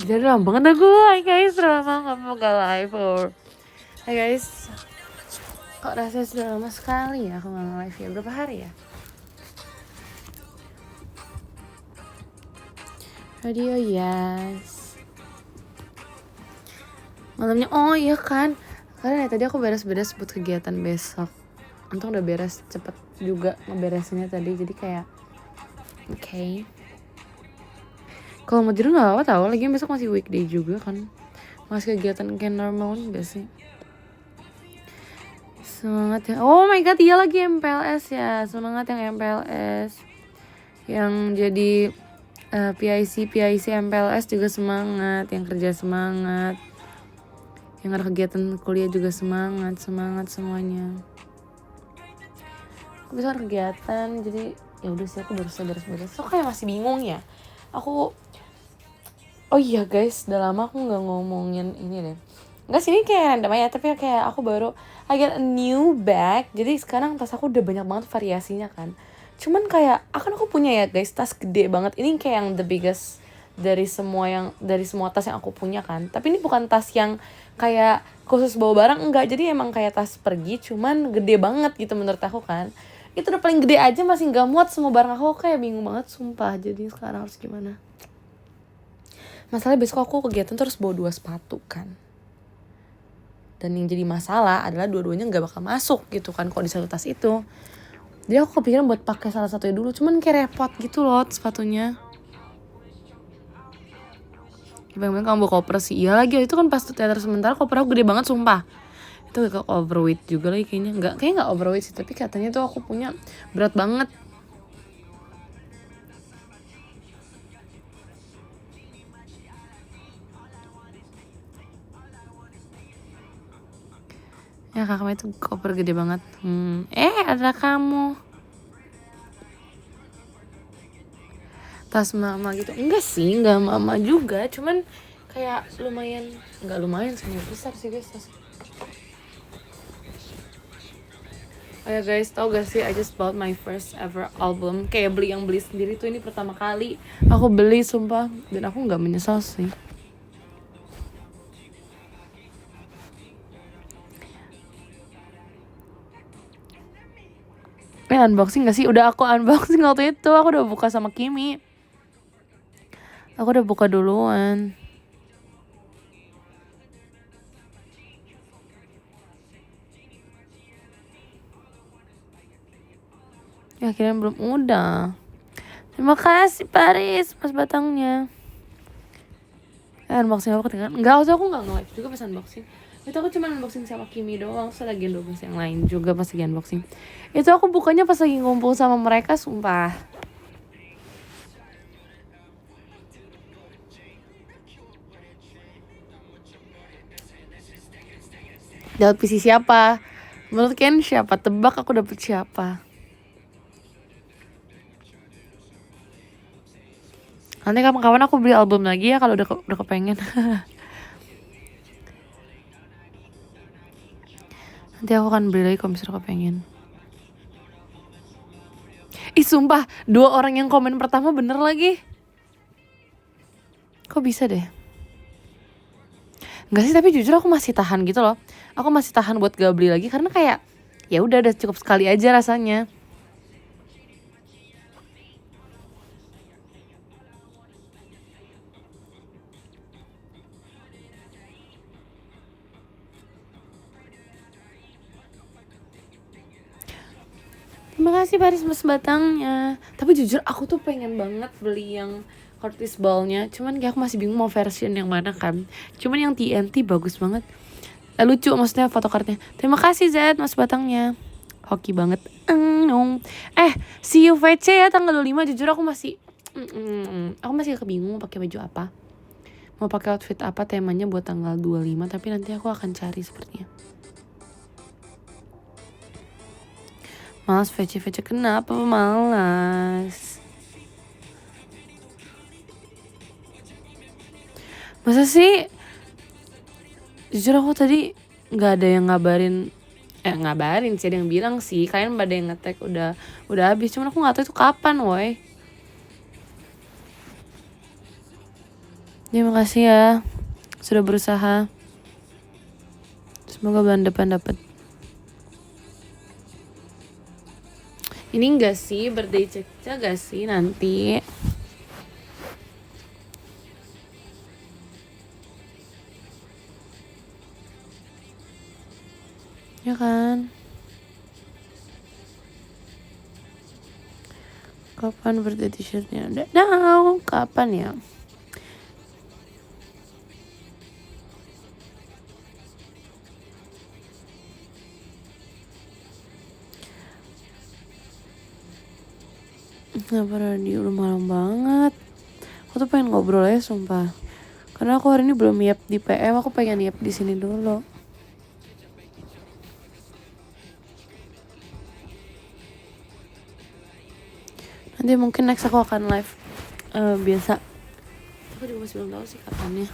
Jadi lama banget aku. Hai guys, lama gak mau live or... Hai guys. Kok rasanya sudah lama sekali ya aku gak live ya? Berapa hari ya? Radio yes. Malamnya, oh iya kan. Karena ya tadi aku beres-beres buat kegiatan besok. Untung udah beres cepet juga ngeberesinnya tadi. Jadi kayak okay. Kalau mau tidur gak apa-apa tau. Lagi besok masih weekday juga kan. Masih kegiatan kayak normal gak sih? Semangat ya. Oh my god, iya lagi MPLS ya. Semangat yang MPLS. Yang jadi PIC MPLS juga semangat. Yang kerja semangat. Yang ada kegiatan kuliah juga semangat semuanya. Aku bisa ada kegiatan, jadi ya udah sih aku baru beres-beres. So kayak masih bingung ya. Aku oh iya guys, udah lama aku nggak ngomongin ini deh. Enggak sih, ini kayak random aja, tapi kayak aku baru I get a new bag. Jadi sekarang tas aku udah banyak banget variasinya kan. Cuman kayak aku punya ya guys, tas gede banget. Ini kayak yang the biggest dari semua tas yang aku punya kan. Tapi ini bukan tas yang kayak khusus bawa barang, enggak. Jadi emang kayak tas pergi, cuman gede banget gitu menurut aku kan. Itu udah paling gede aja masih nggak muat semua barang aku, kayak bingung banget sumpah. Jadi sekarang harus gimana? Masalahnya besok aku kegiatan terus bawa 2 sepatu kan. Dan yang jadi masalah adalah dua-duanya gak bakal masuk gitu kan kalau di satu tas itu. Jadi aku kepikiran buat pakai salah satunya dulu, cuman kayak repot gitu loh sepatunya. Bayang-bayang kamu bawa koper sih. Iya lagi, itu kan pas teater sementara koper aku gede banget sumpah. Itu gak overweight juga lagi kayaknya. Kayaknya gak overweight sih, tapi katanya tuh aku punya berat banget. Ya kakaknya itu koper gede banget. Ada kamu. Tas mama gitu. Enggak sih, enggak mama juga. Cuman kayak lumayan. Enggak lumayan sih, besar sih guys tas. Oh ya guys, tau gak sih I just bought my first ever album. Kayak beli sendiri tuh ini pertama kali aku beli sumpah. Dan aku gak menyesal sih. Unboxing gak sih? Udah aku unboxing waktu itu. Aku udah buka sama Kimi. Aku udah buka duluan. Ya akhirnya belum udah. Terima kasih Paris, mas batangnya. Unboxing apa ketinggalan? Enggak, aku gak nge-live juga pas unboxing. Itu aku cuma unboxing sama Kimi doang. Terus lagi unboxing yang lain juga pas lagi unboxing. Itu aku bukanya pas lagi ngumpul sama mereka sumpah. Dapat PC siapa? Menurut Ken siapa? Tebak aku dapet siapa? Nanti kapan-kapan aku beli album lagi ya kalau udah kepengen. Nanti aku akan beli lagi kalau misalnya kepengen. Ih sumpah, 2 orang yang komen pertama bener lagi. Kok bisa deh? Enggak sih, tapi jujur aku masih tahan gitu loh. Aku masih tahan buat gak beli lagi karena kayak ya udah cukup sekali aja rasanya. Terima kasih Paris mas batangnya. Tapi jujur aku tuh pengen banget beli yang Curtis Ball-nya. Cuman kayak aku masih bingung mau version yang mana kan. Cuman yang TNT bagus banget. Lucu maksudnya fotokartnya. Terima kasih Z mas batangnya. Hoki banget. See you VC ya tanggal 25. Jujur aku masih aku masih kebingung mau pakai baju apa. Mau pakai outfit apa temanya buat tanggal 25, tapi nanti aku akan cari sepertinya. Malas VC kenapa malas? Masa sih? Jujur aku tadi nggak ada yang ngabarin sih, ada yang bilang sih kalian pada yang nge-tag udah habis, cuman aku nggak tahu itu kapan woi. Terima kasih ya sudah berusaha. Semoga bulan depan dapat. Ini enggak sih birthday Caca gak sih nanti? Ya kan? Kapan birthday t-shirtnya? Udah tahu kapan ya? Kenapa radio udah malam banget? Aku tuh pengen ngobrol ya sumpah. Karena aku hari ini belum niap di PM, aku pengen niap di sini dulu. Nanti mungkin next aku akan live biasa. Aku juga masih belum tahu sih kapannya.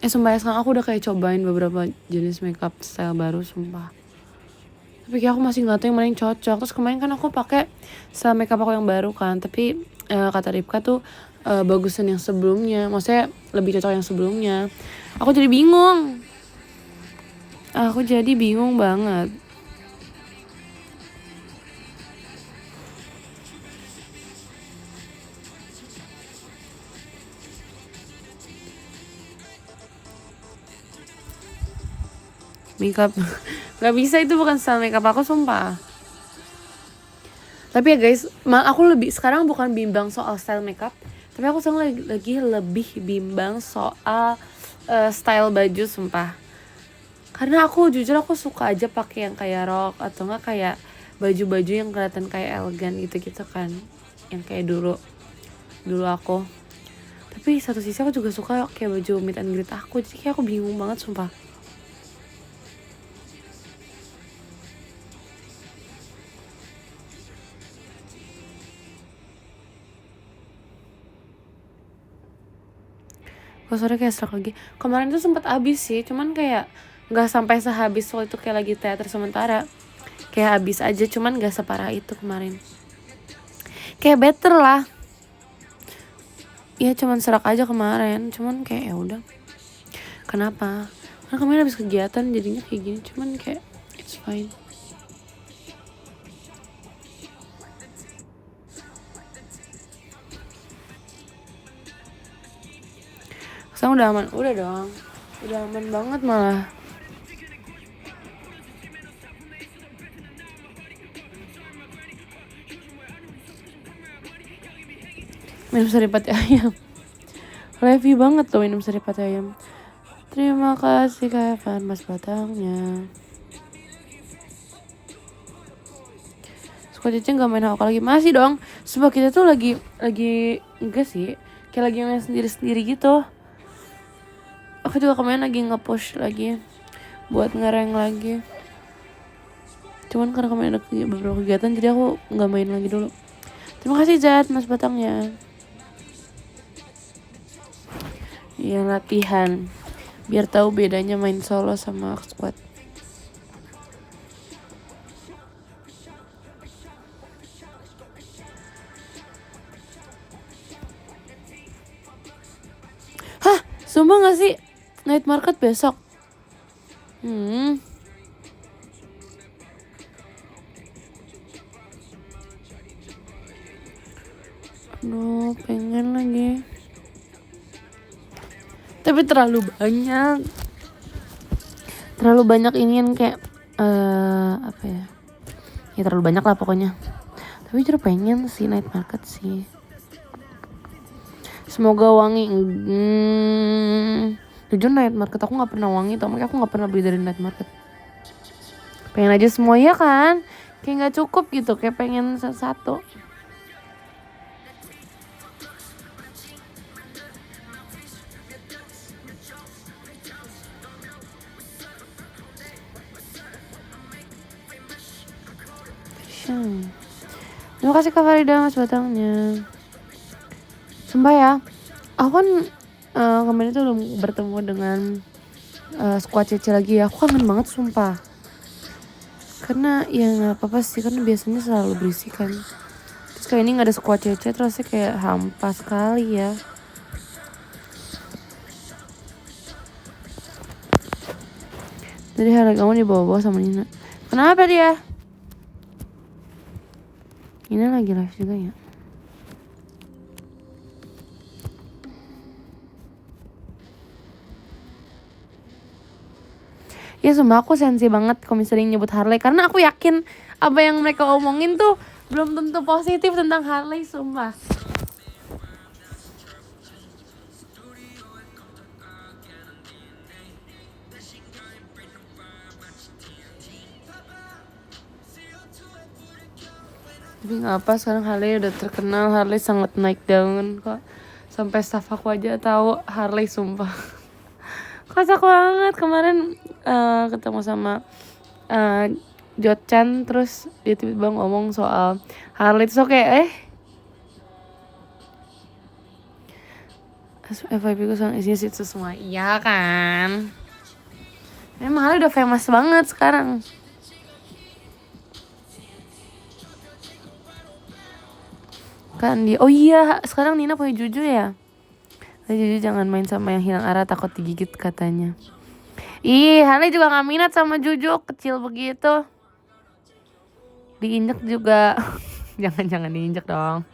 Sumpah ya, sekarang aku udah kayak cobain beberapa jenis makeup style baru sumpah. Tapi kayak aku masih nggak tahu yang mana yang cocok. Terus kemarin kan aku pakai style makeup aku yang baru kan, tapi kata Ripka tuh bagusan yang sebelumnya, maksudnya lebih cocok yang sebelumnya. Aku jadi bingung. Banget. Makeup nggak bisa, itu bukan style makeup aku sumpah. Tapi ya guys, aku sekarang bukan bimbang soal style makeup, tapi aku sekarang lagi lebih bimbang soal style baju sumpah. Karena aku jujur aku suka aja pakai yang kayak rok atau enggak kayak baju-baju yang kelihatan kayak elegan gitu kan, yang kayak dulu aku. Tapi satu sisi aku juga suka kayak baju meet and greet aku, jadi kayak aku bingung banget sumpah. Sore kayak stroke lagi. Kemarin tuh sempat habis sih, cuman kayak nggak sampai sehabis waktu itu kayak lagi teater sementara. Kayak habis aja, cuman nggak separah itu kemarin. Kayak better lah. Ya cuman serak aja kemarin, cuman kayak ya udah. Kenapa? Karena kemarin habis kegiatan jadinya kayak gini, cuman kayak it's fine. Sekarang udah aman, udah dong. Udah aman banget malah. Minum sari pati ayam. Heavy banget tuh minum sari pati ayam. Terima kasih Kevin Mas Batangnya. Suka Cece gak main HOK lagi? Masih dong. Sebab kita tuh lagi enggak sih, kayak lagi main sendiri-sendiri gitu. Aku juga kemarin lagi nge-push lagi buat ngereng lagi. Cuman karena kemarin ada beberapa kegiatan, jadi aku gak main lagi dulu. Terima kasih Zat Mas Batangnya. Ya latihan biar tahu bedanya main solo sama squad. Hah, sumpah gak sih night market besok? Aduh, pengen lagi. Tapi terlalu banyak ini yang kayak apa ya? Ya terlalu banyak lah pokoknya. Tapi jujur pengen sih night market sih. Semoga wangi. Jujur night market aku nggak pernah wangi, tapi aku nggak pernah beli dari night market. Pengen aja semua ya kan? Kayak nggak cukup gitu, kayak pengen satu. Terima kasih Kak Farida Mas Batangnya. Sumpah ya, aku kan kemarin itu belum bertemu dengan squad Cece lagi ya. Aku kangen banget sumpah. Karena ya gak apa-apa sih, karena biasanya selalu berisik kan. Terus kayak ini gak ada squad Cece, terusnya kayak hampa sekali ya. Jadi hari kamu dibawa-bawa sama Nina. Kenapa dia? Nina lagi live juga ya. Ya sumpah aku sensi banget kalau sering nyebut Harley. Karena aku yakin apa yang mereka omongin tuh belum tentu positif tentang Harley, sumpah. Tapi ngapa sekarang Harley udah terkenal. Harley sangat naik daun kok. Sampai staff aku aja tahu Harley, sumpah. Kocak banget. Kemarin ketemu sama Jotchan, terus dia tiba-tiba ngomong soal Harley, terus kayak FYP ku sama isinya situ semua. Iya kan, memang Harley udah famous banget sekarang. Kan dia, oh iya sekarang Nina punya Juju ya. Juju jangan main sama yang hilang arah, takut digigit katanya. Ih, Harley juga gak minat sama Juju, kecil begitu. Diinjek juga. Jangan diinjek dong.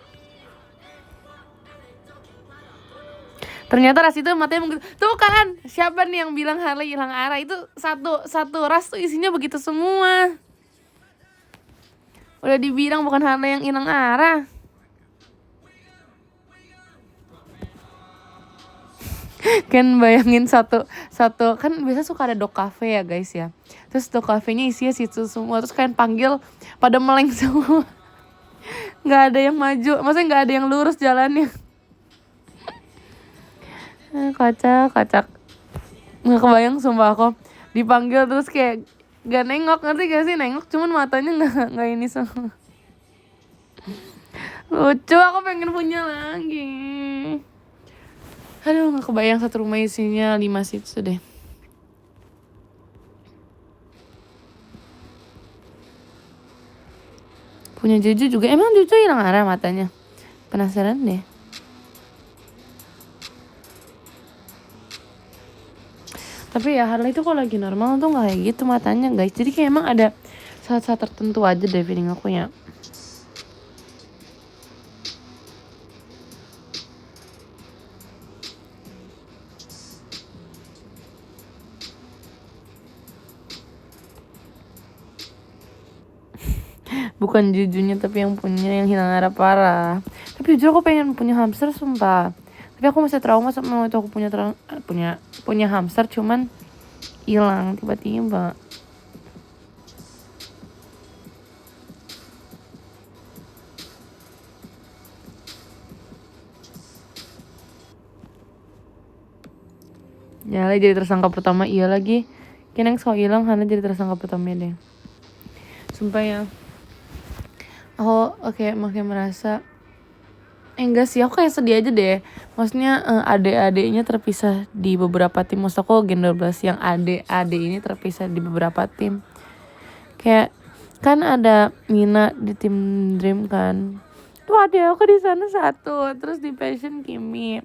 Ternyata ras itu matanya begitu. Tuh kan, siapa nih yang bilang Harley hilang arah? Itu satu ras tuh isinya begitu semua. Udah dibilang bukan Harley yang hilang arah. Kan bayangin satu kan biasa suka ada dog cafe ya guys ya. Terus dog cafe-nya isinya situ semua. Terus kalian panggil pada meleng semua. Nggak ada yang maju, maksudnya nggak ada yang lurus jalannya. Kocak. Nggak kebayang sumpah aku dipanggil terus kayak gak nengok, ngerti gak sih? Nengok cuman matanya nggak ini semua. Lucu, aku pengen punya lagi. Aduh, gak kebayang satu rumah isinya 5 situ deh. Punya Juju juga. Emang Juju hilang arah matanya? Penasaran deh. Tapi ya Harley itu kalau lagi normal tuh gak kayak gitu matanya guys. Jadi kayak emang ada saat-saat tertentu aja deh feeling aku ya. Bukan Jujunya tapi yang punya yang hilang arah parah. Tapi jujur aku pengen punya hamster sumpah. Tapi aku masih trauma sama waktu aku punya hamster cuman hilang tiba-tiba. Ya jadi tersangka pertama, iya lagi. Kayaknya yang hilang Hana jadi tersangka pertama deh. Sumpah ya. Aku makin merasa enggak sih, aku kayak sedih aja deh. Maksudnya adik-adiknya terpisah di beberapa tim. Maksud aku Gen 12 yang adik-adik ini terpisah di beberapa tim. Kayak kan ada Mina di tim Dream kan. Tuh adik aku di sana satu. Terus di Passion Kimi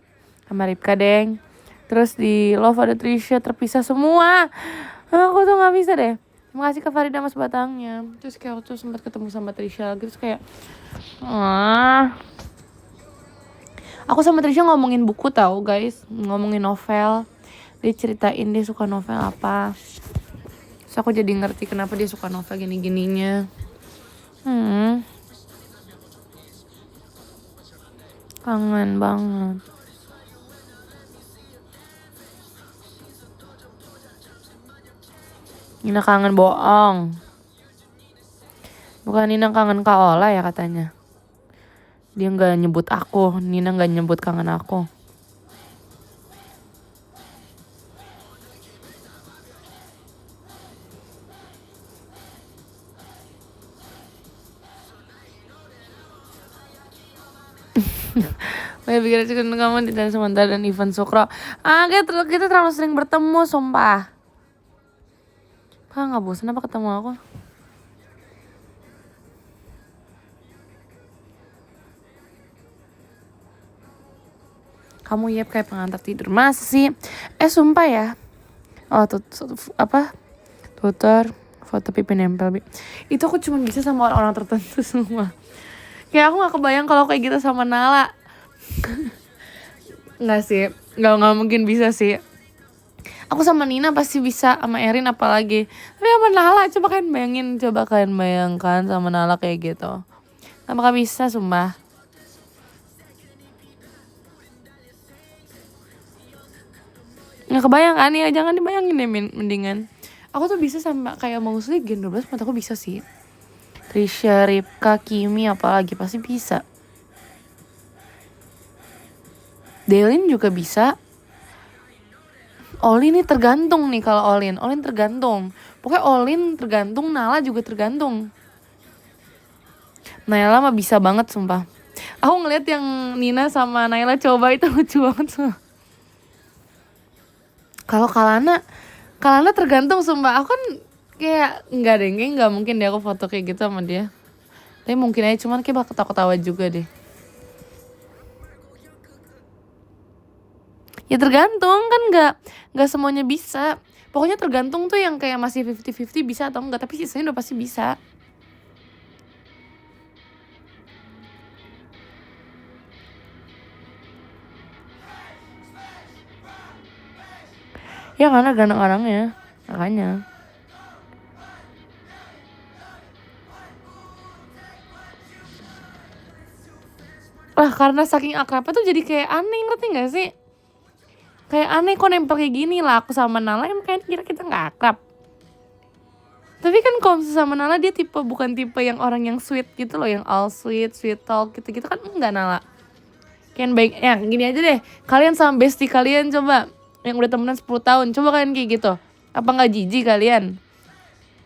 sama Ripka Deng. Terus di Love ada Trisha, terpisah semua. Aku tuh gak bisa deh. Terima kasih ke Farida Mas Batangnya. Terus kayak aku tuh sempat ketemu sama Trisha lagi. Terus kayak aku sama Trisha ngomongin buku tahu guys. Ngomongin novel. Dia ceritain dia suka novel apa. Terus aku jadi ngerti kenapa dia suka novel gini-gininya. Kangen banget. Nina kangen bohong. Bukan Nina kangen Kak Ola ya katanya. Dia gak nyebut aku. Nina gak nyebut kangen aku. Saya pikir aja kamu dan sementara dan Ivan Sukro. Kita terlalu sering bertemu sumpah. Gak bosan apa ketemu aku? Kamu yep kayak pengantar tidur. Masa sih? Sumpah ya. foto pipi nempel. Itu aku cuma bisa sama orang-orang tertentu semua. Kayak aku gak kebayang kalau kayak gitu sama Nala. Nggak sih, nggak mungkin bisa sih. Aku sama Nina pasti bisa, sama Erin apalagi. Tapi sama Nala, coba kalian bayangkan sama Nala kayak gitu. Gak bakal bisa, sumpah. Nggak kebayang kan ya, jangan dibayangin deh mendingan. Aku tuh bisa sama kayak Mousli Gen 12, menurut aku bisa sih. Trisha, Ripka, Kimi apalagi pasti bisa. Delin juga bisa. Olin nih tergantung nih kalau Olin tergantung. Pokoknya Olin tergantung, Nala juga tergantung. Naila mah bisa banget sumpah. Aku ngeliat yang Nina sama Naila coba itu lucu banget sumpah. Kalau Kalana tergantung sumpah. Aku kan kayak nggak mungkin deh aku foto kayak gitu sama dia. Tapi mungkin aja, cuman kayak bakal ketawa-ketawa juga deh. Ya tergantung kan, nggak semuanya bisa. Pokoknya tergantung tuh yang kayak masih 50-50 bisa atau enggak, tapi sisanya udah pasti bisa. Ya karena ganteng-gantengnya, makanya. Lah karena saking akrabnya tuh jadi kayak aneh, ngerti gak sih? Kayak aneh kok nempel kayak gini lah aku sama Nala, emang kayak kira kita gak akrab. Tapi kan kalau sama Nala dia bukan tipe yang orang yang sweet gitu loh, yang all sweet talk gitu-gitu kan enggak Nala. Kayak baik, ya gini aja deh, kalian sama bestie kalian coba, yang udah temenan 10 tahun, coba kalian kayak gitu. Apa gak jijik kalian?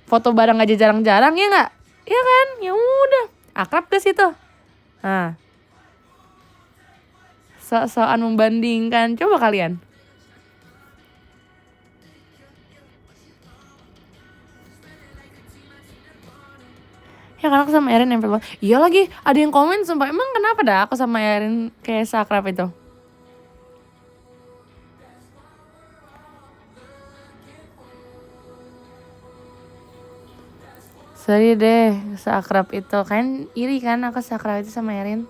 Foto bareng aja jarang-jarang ya gak? Ya kan? Ya udah, akrab ke situ. Nah, soal membandingkan, coba kalian. Ya kan aku sama Erin nempel banget. Iya lagi, ada yang komen sumpah, emang kenapa dah aku sama Erin kayak seakrab itu? Sorry deh, seakrab itu. Kan iri kan aku seakrab itu sama Erin.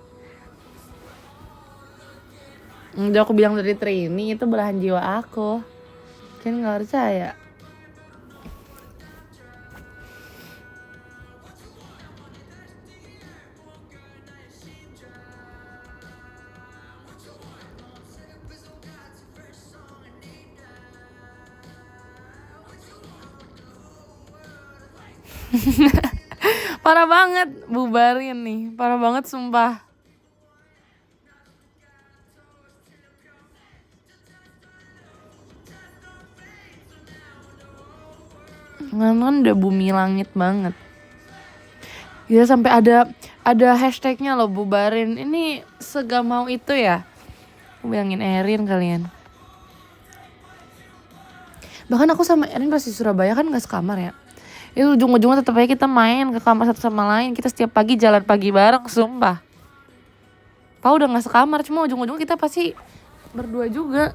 Udah aku bilang dari training, itu belahan jiwa aku. Kan gak percaya. Parah banget, bubarin nih. Parah banget sumpah. Kan udah bumi langit banget. Ya sampai ada hashtagnya loh, bubarin. Ini segak mau itu ya. Aku bilangin Erin kalian. Bahkan aku sama Erin pas di Surabaya kan gak sekamar ya. Itu ujung-ujungnya tetap aja kita main ke kamar satu sama lain. Kita setiap pagi jalan pagi bareng, sumpah. Pau udah gak sekamar, cuma ujung-ujungnya kita pasti berdua juga.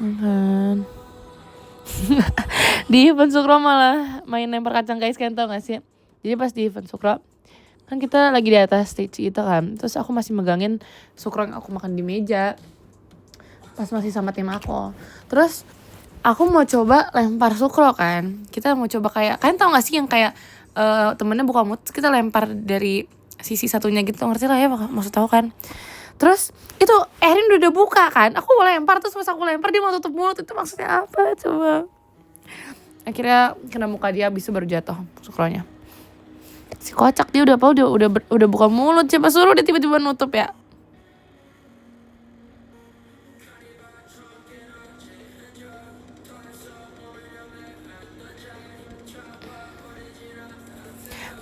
Kan di event Sukro malah main lempar kacang guys, kan tau gak sih? Jadi pas di event Sukro kan kita lagi di atas stage itu kan, terus aku masih megangin Sukro yang aku makan di meja pas masih sama tim aku. Terus aku mau coba lempar Sukro kan, kita mau coba kayak, kalian tau gak sih yang kayak temennya buka mulut kita lempar dari sisi satunya gitu, ngerti lah ya maksud tahu kan. Terus itu Erin udah buka kan, aku lempar, terus pas aku lempar dia mau tutup mulut, itu maksudnya apa coba? Akhirnya kena muka dia, abis itu baru jatuh Sukronya. Si kocak dia udah buka mulut, coba suruh dia tiba-tiba nutup ya.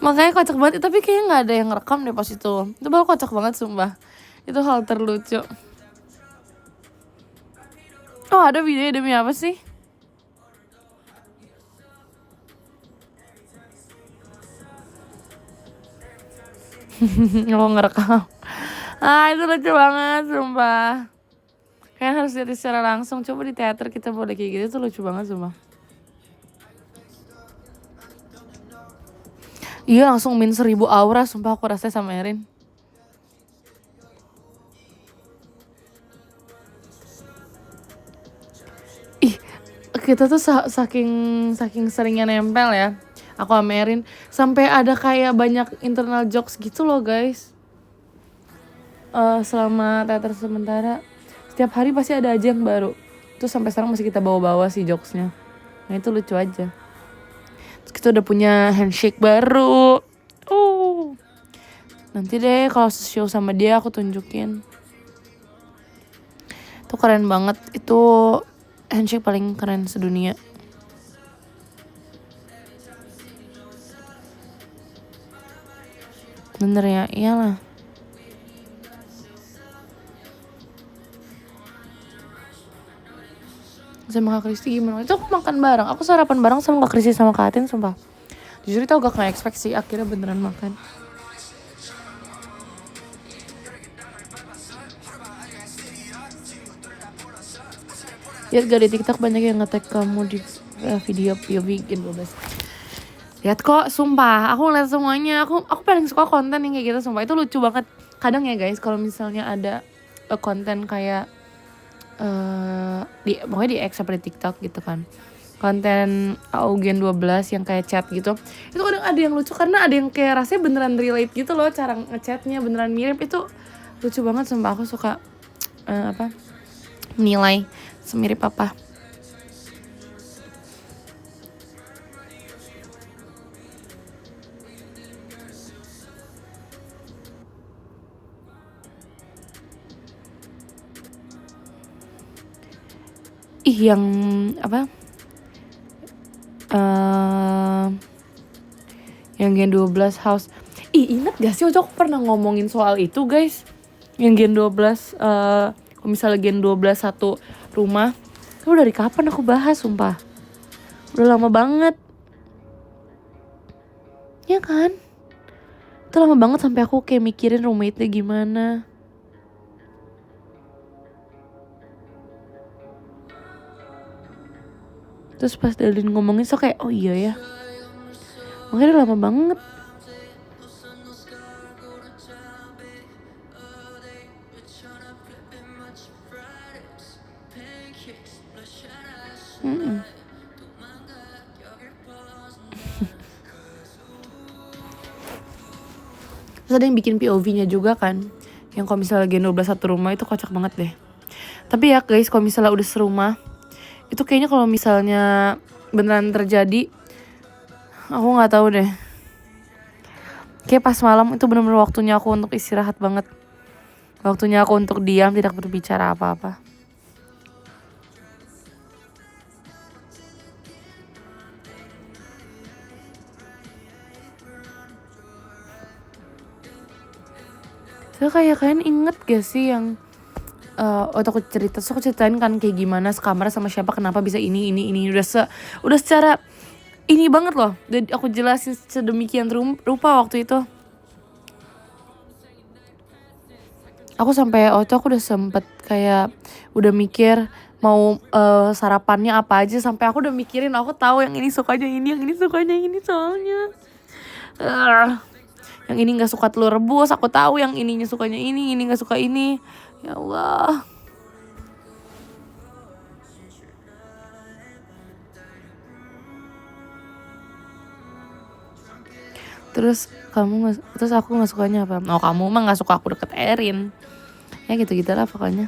Makanya kocak banget, tapi kayaknya nggak ada yang ngerekam deh pas itu baru kocak banget sumpah. Itu hal terlucu. Oh ada videonya, demi apa sih? Aku ngerekam. Itu lucu banget sumpah. Kayaknya harus lihat secara langsung. Coba di teater kita boleh kayak gitu, tuh lucu banget sumpah. Iya langsung min 1000 aura sumpah aku rasanya sama Erin. Ih, kita tuh saking seringnya nempel ya. Aku sama Erin sampai ada kayak banyak internal jokes gitu loh guys. Selama teater sementara setiap hari pasti ada aja yang baru. Terus sampai sekarang masih kita bawa-bawa sih jokesnya. Nah itu lucu aja. Terus kita udah punya handshake baru. Nanti deh kalau show sama dia aku tunjukin. Itu keren banget. Itu handshake paling keren sedunia. Bener ya, iyalah. Sama Kak Kristi gimana? Itu aku makan bareng. Aku sarapan bareng sama Kak Kristi sama Kak Atin sumpah. Jujur itu agak gak expect sih, akhirnya beneran makan. Lihat gak di TikTok banyak yang nge-tag kamu di video POV Gen 12. Lihat kok, sumpah. Aku lihat semuanya. Aku paling suka konten yang kayak gitu, sumpah. Itu lucu banget. Kadang ya guys, kalau misalnya ada konten kayak pokoknya di X seperti TikTok gitu kan. Konten Augen 12 yang kayak chat gitu. Itu kadang ada yang lucu karena ada yang kayak rasanya beneran relate gitu loh, cara ngechatnya beneran mirip. Itu lucu banget sumpah. Aku suka menilai semirip apa. Yang apa? Yang Gen 12 house. Ingat gak sih aku pernah ngomongin soal itu guys. Yang Gen 12 kalau misalnya Gen 12 satu rumah. Itu dari kapan aku bahas sumpah. Udah lama banget. Ya kan? Itu lama banget sampai aku kayak mikirin roommate-nya gimana. Terus pas Dalin ngomongin so kayak oh iya ya. Makanya udah lama banget. Terus ada yang bikin POV-nya juga kan. Yang kalau misalnya Gen 12 satu rumah itu kocak banget deh. Tapi ya guys, kalau misalnya udah serumah, itu kayaknya kalau misalnya beneran terjadi, aku nggak tahu deh. Kayak pas malam itu bener-bener waktunya aku untuk istirahat banget. Waktunya aku untuk diam, tidak berbicara apa-apa. So kayak kalian inget gak sih yang waktu aku cerita, so aku ceritain kan kayak gimana sekamar sama siapa, kenapa bisa ini udah secara ini banget loh. Dan aku jelasin sedemikian rupa waktu itu. Aku sampai waktu aku udah sempet kayak udah mikir mau sarapannya apa aja, sampai aku udah mikirin aku tahu yang ini sukanya ini, yang ini sukanya ini soalnya. Yang ini nggak suka telur rebus, aku tahu yang ininya sukanya ini nggak suka ini. Ya Allah. Terus aku nggak sukanya apa? Oh kamu mah nggak suka aku deket Erin. Ya gitu-gitulah pokoknya.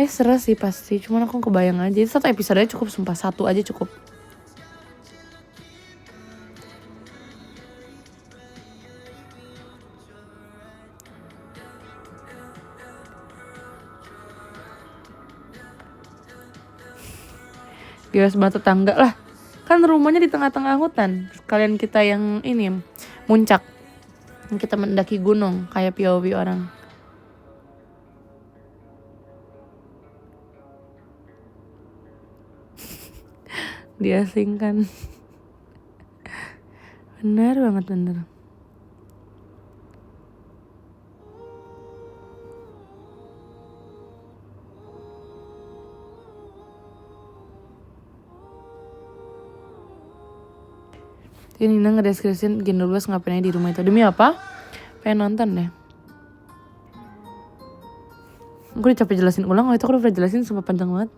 Seru sih pasti, cuman aku kebayang aja. Satu episode aja cukup, sumpah satu aja cukup. Biasa banget tetangga lah. Kan rumahnya di tengah-tengah hutan. Kalian kita yang ini muncak. Kita mendaki gunung kayak POV orang. Diasingkan. Bener banget, bener. Ini Nina ngedeskripsiin Gen 12 ngapain aja di rumah itu. Demi apa? Pengen nonton deh. Aku udah capek jelasin ulang, itu aku udah jelasin sumpah panjang banget.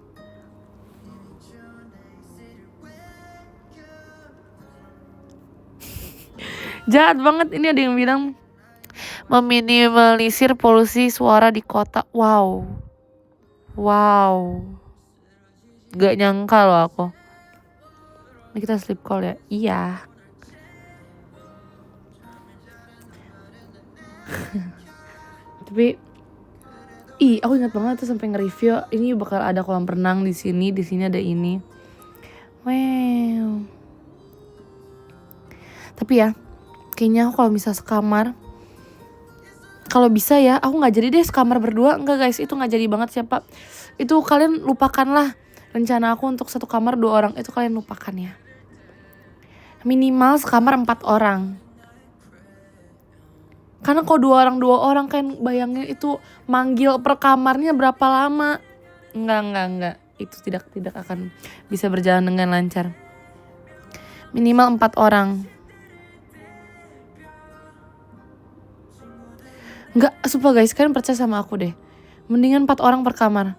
Jahat banget, ini ada yang bilang meminimalisir polusi suara di kota. Wow. Gak nyangka loh aku. Ini kita sleep call ya? Iya. Tapi aku ingat banget tuh sampai nge-review ini bakal ada kolam renang di sini ada ini. Wow. Tapi ya, kayaknya aku kalau bisa sekamar, kalau bisa ya, aku nggak jadi deh sekamar berdua. Enggak guys, itu nggak jadi banget siapa. Itu kalian lupakanlah rencana aku untuk satu kamar 2 orang. Itu kalian lupakan ya. Minimal sekamar 4 orang. Karena kalau 2 orang kan bayangin itu manggil per kamarnya berapa lama. Enggak. Itu tidak akan bisa berjalan dengan lancar. Minimal 4 orang. Enggak, sumpah guys, kalian percaya sama aku deh. Mendingan 4 orang per kamar.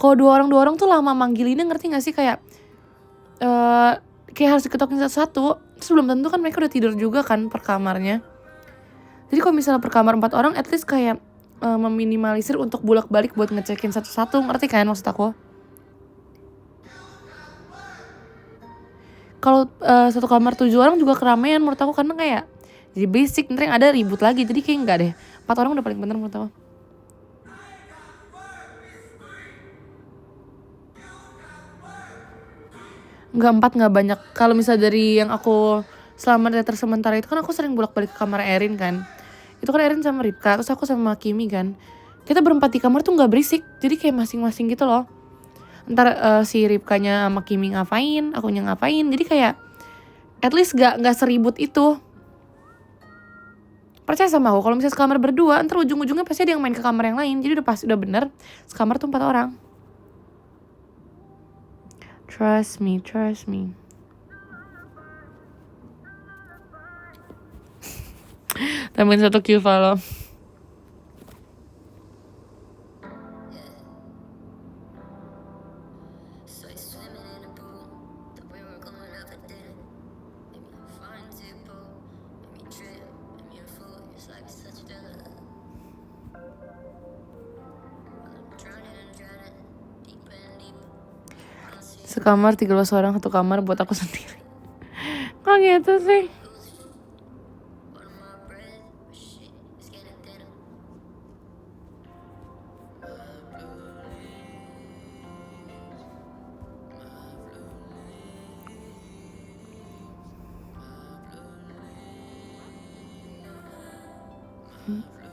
Kalau 2 orang tuh lama manggilinnya, ngerti gak sih? Kayak harus diketokin satu-satu. Terus belum tentu kan mereka udah tidur juga kan per kamarnya. Jadi kalau misalnya per kamar 4 orang, at least kayak meminimalisir untuk bolak-balik buat ngecekin satu-satu, ngerti kan maksud aku? Kalau satu kamar 7 orang juga keramaian menurut aku, karena kayak jadi basic, nanti yang ada ribut lagi. Jadi kayak enggak deh, 4 orang udah paling bener menurut aku. Enggak, 4 enggak banyak. Kalau misalnya dari yang aku selama teater sementara itu kan aku sering bolak-balik ke kamar Erin kan. Itu kan Erin sama Ripka, terus aku sama Kimi kan. Kita berempat di kamar tuh gak berisik, jadi kayak masing-masing gitu loh. Ntar si Ripkanya sama Kimi ngapain, akunya ngapain, jadi kayak at least gak seribut itu. Percaya sama aku, kalau misalnya sekamar berdua, ntar ujung-ujungnya pasti ada yang main ke kamar yang lain. Jadi udah bener, sekamar tuh 4 orang. Trust me. Tambahin 1 Q follow. Sekamar 13 orang, 1 kamar buat aku sendiri. Kok gitu sih?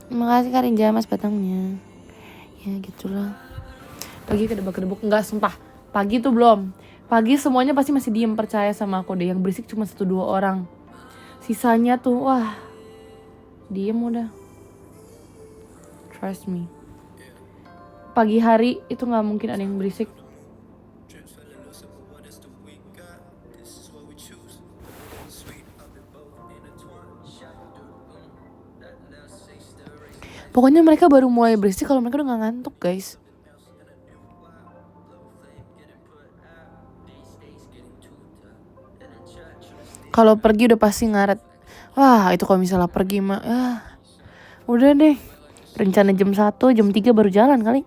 Makasih Karinja mas batangnya. Ya gitulah. Pagi kedebak-kedebuk. Enggak, sumpah. Pagi tuh belum. Pagi semuanya pasti masih diem, percaya sama aku deh. Yang berisik cuma 1-2 orang. Sisanya tuh wah, diem udah. Trust me. Pagi hari itu gak mungkin ada yang berisik. Pokoknya mereka baru mulai berisik kalau mereka udah gak ngantuk guys. Kalau pergi udah pasti ngaret. Wah itu kalau misalnya pergi mah udah deh. Rencana jam 1, jam 3 baru jalan kali.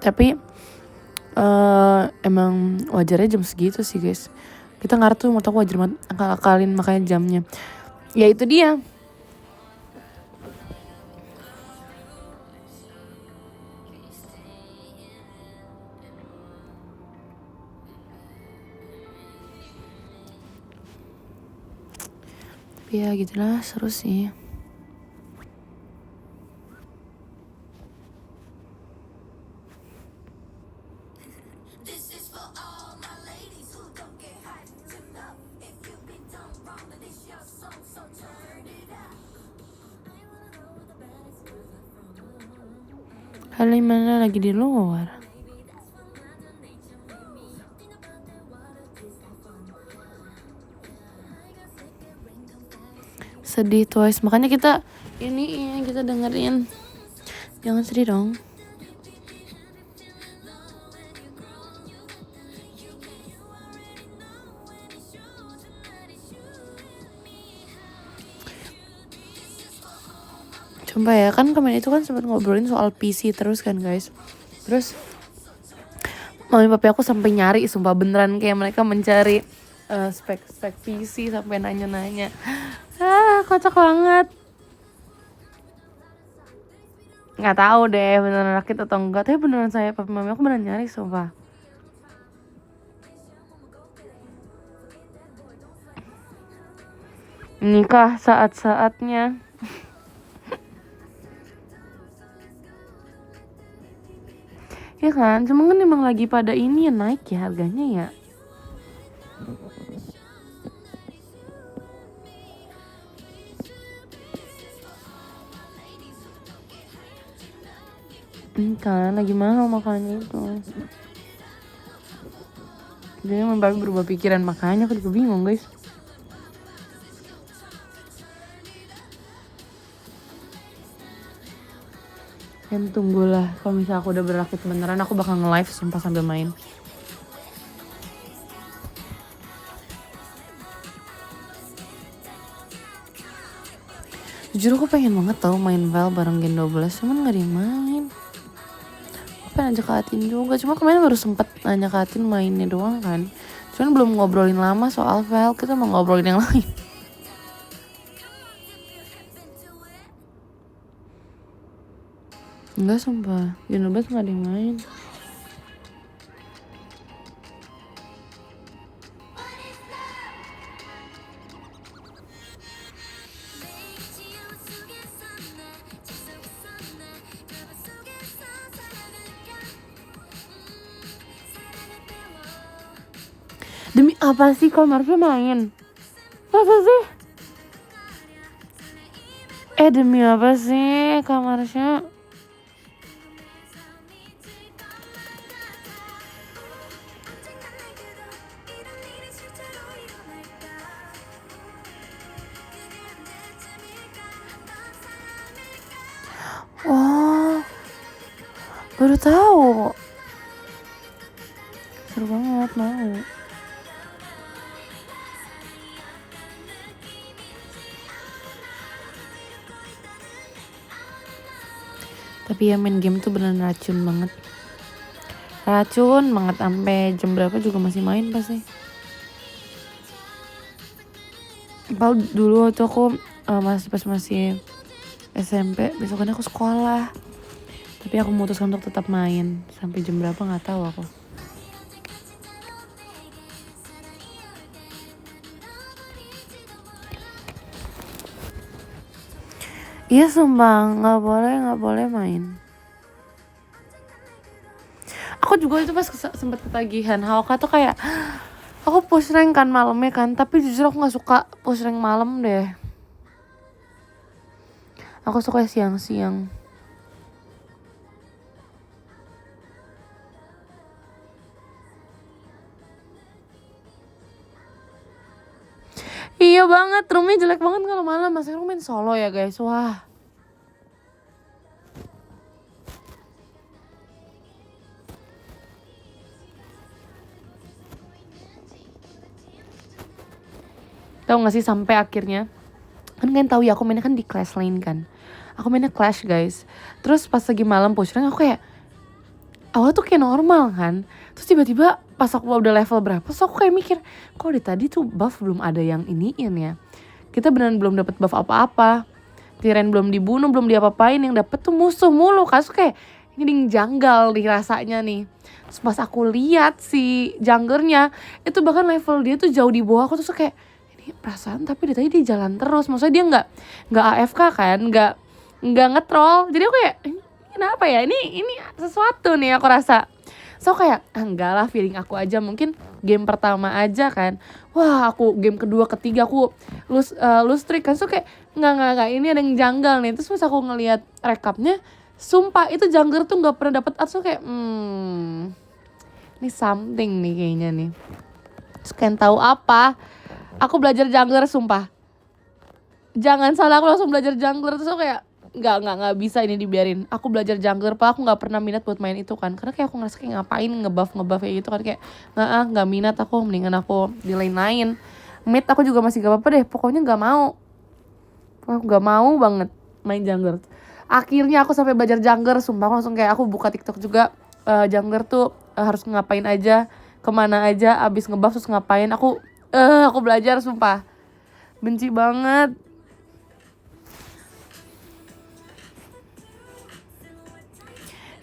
Tapi emang wajarnya jam segitu sih guys. Kita ngarep tuh menurut aku wajar banget akal-akalin makanya jamnya. Ya itu dia. Tapi ya gitulah, seru sih. Halimana lagi di luar. Sedih Twice, makanya kita dengerin. Jangan sedih dong. Coba ya, kan kemarin itu kan sempat ngobrolin soal PC terus kan guys. Terus mami papi aku sampai nyari, sumpah beneran kayak mereka mencari spek PC sampai nanya-nanya. Kocak banget. Nggak tahu deh beneran rakit atau enggak, tapi beneran saya papi mami aku beneran nyari sumpah. Nikah saat-saatnya. Ya kan, cuma kan emang lagi pada ini ya naik ya harganya ya. Kan lagi mahal makanya itu. Jadi emang baru berubah pikiran, makanya aku juga bingung guys. Kan tunggulah, kalau misalnya aku udah berakit beneran aku bakal nge-live sumpah sambil main. Jujur aku pengen banget tau main Val bareng Gen 12, cuman gak ada yang main. Aku pengen ajak Atin juga, cuma kemarin baru sempet nanya Atin mainnya doang kan. Cuman belum ngobrolin lama soal Val, kita mau ngobrolin yang lain. Enggak sumpah, Gen 12 gak ada yang main. Demi apa sih kok Marvia main? Masa sih? Demi apa sih Kak Marsha? Oh, baru tahu. Seru banget, mau. Tapi ya main game tuh beneran racun banget. Racun banget, sampai jam berapa juga masih main pasti. Padahal dulu waktu aku masih SMP, besokannya aku sekolah. Tapi aku memutuskan untuk tetap main. Sampai jam berapa gak tahu aku. Iya sumpah, gak boleh main. Aku juga itu pas sempet ketagihan Hawka tuh kayak, aku push rank kan malamnya kan, tapi jujur aku gak suka push rank malam deh. Aku suka siang-siang. Iya banget, roomnya jelek banget kalau malam. Mas Heru main solo ya guys, wah. Tahu gak sih sampai akhirnya, kan kalian tahu ya aku mainnya kan di Clash Lane kan. Aku mainnya Clash guys. Terus pas lagi malam push rank aku kayak, awal tuh kayak normal kan. Terus tiba-tiba pas aku udah level berapa, terus aku kayak mikir, kok di tadi tuh buff belum ada yang iniin ya. Kita beneran belum dapet buff apa-apa. Tiren belum dibunuh, belum diapa-apain, yang dapet tuh musuh mulu. Kan kayak ini janggal nih rasanya nih. Terus pas aku lihat si junglernya, itu bahkan level dia tuh jauh di bawah aku, terus kayak ini perasaan tapi dari tadi dia jalan terus. Maksudnya dia nggak AFK kan, nggak nge-troll. Jadi aku kayak ini kenapa ya? Ini sesuatu nih aku rasa. So kayak enggak lah, feeling aku aja, mungkin game pertama aja kan, wah aku game kedua ketiga aku lose streak kan. So kayak enggak, ini ada yang janggal nih. Terus pas aku ngelihat rekapnya, sumpah itu jungler tuh nggak pernah dapat art. So kayak ini something nih kayaknya nih. Terus kalian tahu apa, aku belajar jungler sumpah. Jangan salah, aku langsung belajar jungler. Terus aku kayak nggak bisa ini dibiarin. Aku belajar jungler, Pak. Aku nggak pernah minat buat main itu kan, karena kayak aku ngerasa kayak ngapain ngebuff kayak gitu kan, kayak nggak minat aku. Mendingan aku di lain mid. Aku juga masih gak apa-apa deh, pokoknya nggak mau. Aku nggak mau banget main jungler. Akhirnya aku sampai belajar jungler, sumpah. Aku langsung kayak aku buka TikTok juga, jungler tuh harus ngapain aja, kemana aja, abis ngebuff terus ngapain. Aku belajar sumpah. Benci banget.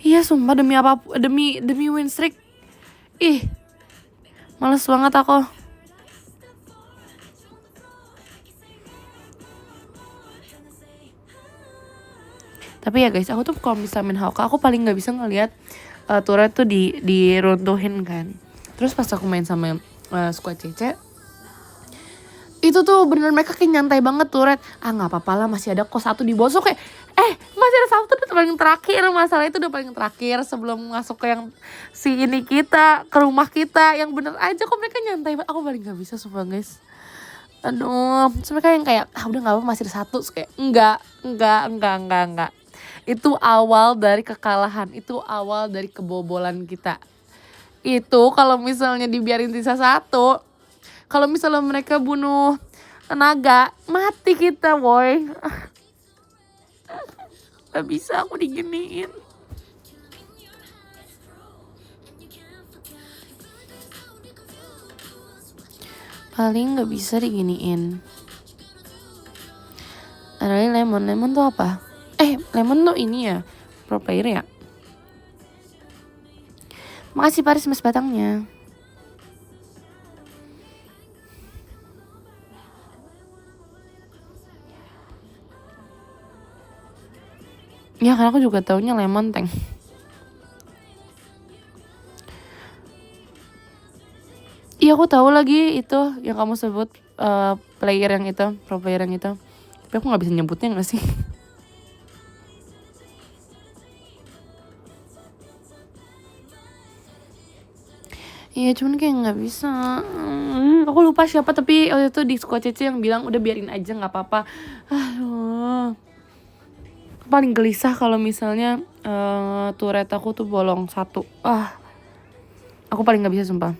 Iya sumpah, demi apa, demi win streak. Ih, males banget aku. Tapi ya guys, aku tuh kalau bisa main Hawk, aku paling nggak bisa ngelihat turret tuh diruntuhin kan. Terus pas aku main sama squad CC, itu tuh bener mereka kayak nyantai banget turret. Nggak apa-apa lah, masih ada kok satu di bawah. So kayak masih ada satu udah paling terakhir. Masalah itu udah paling terakhir sebelum masuk ke yang si ini kita, ke rumah kita. Yang bener aja kok mereka nyantai banget. Aku paling nggak bisa sumpah guys. Aduh, terus mereka yang kayak udah nggak apa, masih ada satu. So, kayak enggak. Itu awal dari kekalahan, itu awal dari kebobolan kita. Itu kalau misalnya dibiarin sisa satu, kalau misalnya mereka bunuh naga, mati kita boy. Gak bisa aku diginiin. Paling gak bisa diginiin. Ada lemon tuh apa? Lemon tuh ini ya, pro player ya. Makasih Paris mas batangnya. Ya karena aku juga taunya lemon tank. Iya aku tahu lagi itu yang kamu sebut, player yang itu, pro player yang itu. Tapi aku nggak bisa nyebutnya nggak sih? Iya cuman kayak nggak bisa. Aku lupa siapa, tapi waktu itu di squad CC yang bilang udah biarin aja nggak apa-apa. Aduh, paling gelisah kalau misalnya turret aku tuh bolong satu. Aku paling nggak bisa sumpah.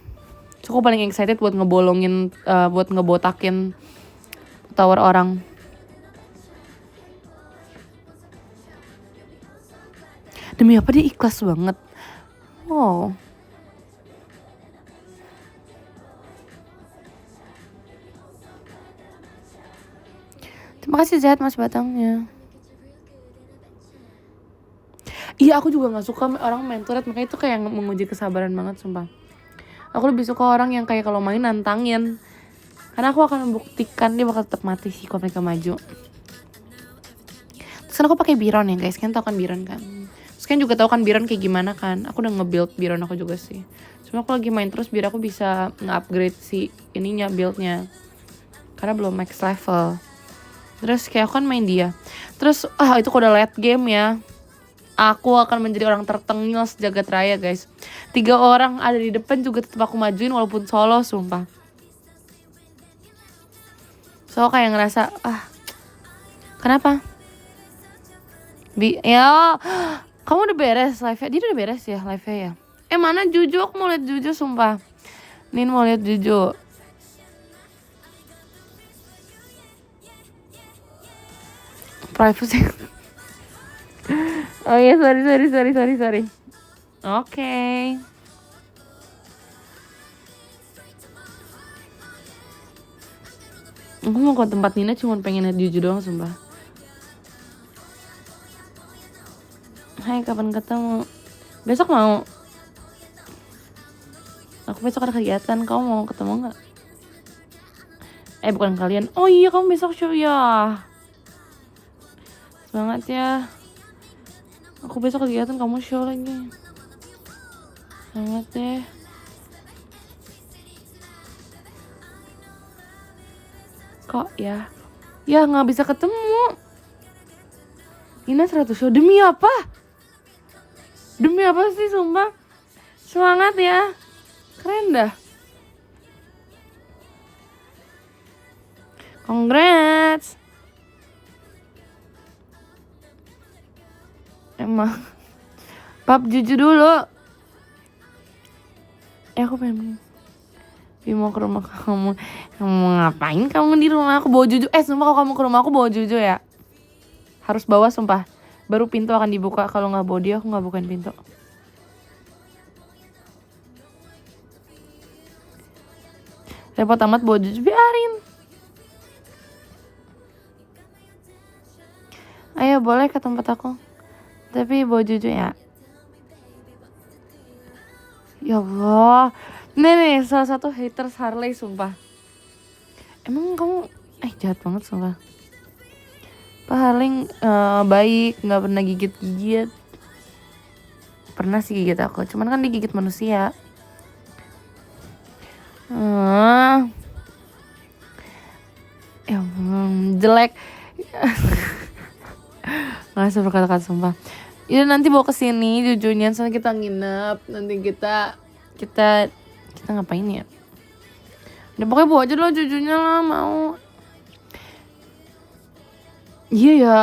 So, aku paling excited buat ngebolongin, buat ngebotakin tower orang. Demi apa dia ikhlas banget. Wow. Terima kasih Zat mas batangnya. Iya aku juga gak suka orang main turret, makanya itu kayak menguji kesabaran banget sumpah. Aku lebih suka orang yang kayak kalau main nantangin, karena aku akan membuktikan dia bakal tetap mati sih kalau mereka maju. Terus kan aku pakai Biron ya guys, kan tau kan Biron kan. Terus kan juga tau kan Biron kayak gimana kan. Aku udah nge-build Biron aku juga sih. Cuma aku lagi main terus biar aku bisa nge-upgrade si ininya, buildnya, karena belum max level. Terus kayak aku kan main dia. Terus itu kok udah late game ya, aku akan menjadi orang tertengil sejagat raya guys. 3 orang ada di depan juga tetap aku majuin walaupun solo sumpah. So kayak ngerasa kenapa? Ya kamu udah beres live-nya? Dia udah beres ya live-nya ya? Mana Juju? Aku mau lihat Juju sumpah. Nin mau lihat Juju. Privacy. Oh iya, sorry. Oke. Aku mau ke tempat Nina cuma pengen lihat Juju doang sumpah. Hai, kapan ketemu? Besok mau. Aku besok ada kegiatan, kamu mau ketemu nggak? Bukan kalian. Oh iya, kamu besok show ya. Semangat ya. Aku besok kegiatan, kamu show lagi. Selamat deh. Kok ya? Ya gak bisa ketemu. Nina 100 show. Demi apa? Demi apa sih sumpah? Semangat ya. Keren dah. Congrats. Emang Pap jujur dulu. Aku pengen mau ke rumah kamu. Kamu ngapain kamu di rumah aku bawa Juju? Sumpah kalau kamu ke rumah aku bawa Juju ya. Harus bawa sumpah. Baru pintu akan dibuka. Kalau gak bawa dia aku gak bukain pintu. Repot amat bawa Juju, biarin. Ayo boleh ke tempat aku. Tapi bawa Juju ya. Ya Allah. Nih salah satu haters Harley sumpah. Emang kamu jahat banget sumpah. Pak Harley baik, gak pernah gigit-gigit. Pernah sih gigit aku, cuman kan digigit manusia. Ya jelek. Gak usah berkata-kata sumpah. Ya nanti bawa kesini Jujunya, soalnya kita nginep. Nanti kita ngapain ya? Udah pokoknya bawa aja dulu Jujunya lah, mau. Iya ya,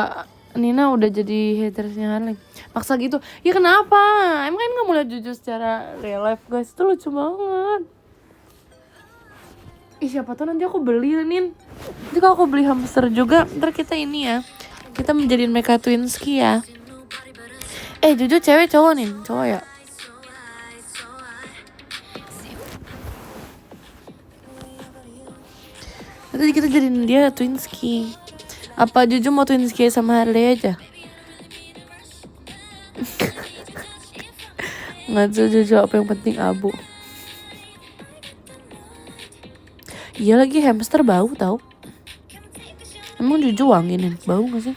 Nina udah jadi hatersnya Harley. Maksa gitu. Ya kenapa? Emang kan gak mau lihat Juju secara real life guys. Itu lucu banget. Siapa tuh nanti aku beli Nin. Nanti kalau aku beli hamster juga, ntar kita ini ya, kita menjadiin mereka twinski ya. Juju cewek cowok nih? Cowok ya? Nanti kita jadiin dia twinski. Apa Juju mau twinski sama Harley aja? Nggak Juju, apa yang penting abu. Iya lagi hamster bau tau. Emang Juju wangiin bau gak sih?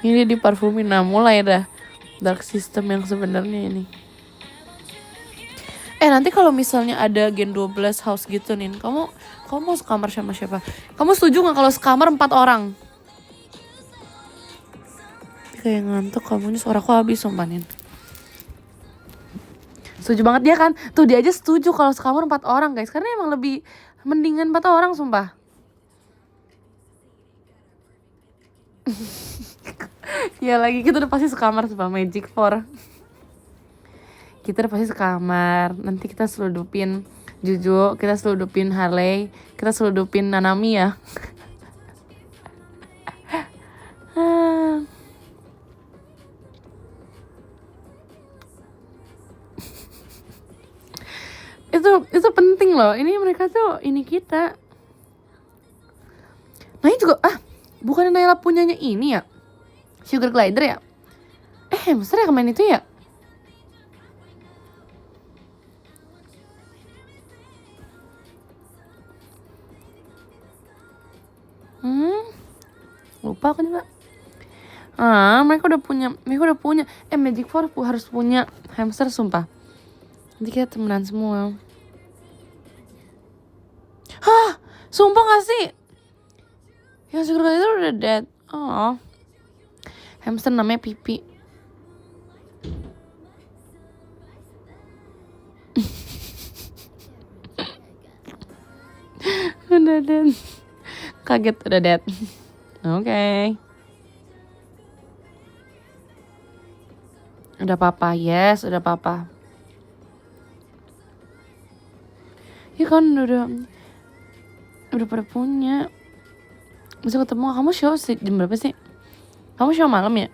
Ini diparfumin, nah mulai dah dark system yang sebenarnya ini. Nanti kalau misalnya ada Gen 12 house gitu nih, kamu mau sekamar sama siapa? Kamu setuju gak kalau sekamar 4 orang? Kayak ngantuk kamu, ini suaraku habis sumpah Nin. Setuju banget dia kan? Tuh dia aja setuju kalau sekamar 4 orang guys. Karena emang lebih mendingan 4 orang sumpah. Ya lagi kita udah pasti sekamar sumpah, Magic 4. Kita udah pasti sekamar. Nanti kita seludupin Juju, kita seludupin Harley, kita seludupin Nanami ya. Itu penting loh. Ini mereka tuh ini kita. Nah ini juga bukannya Naila punyanya ini ya, Sugar Glider ya? Hamster ya kemarin itu ya? Lupa aku juga. Mereka udah punya. Magic 4 harus punya hamster sumpah. Nanti kita temenan semua. Sumpah gak sih? Yang Sugar Glider udah dead. Hamster namanya Pipi. Udah dead. Kaget udah dead. Oke. Udah papa, yes, udah papa. Ya kan udah pada punya. Bisa ketemu. Kamu show sih jam berapa sih? Kamu show malam ya?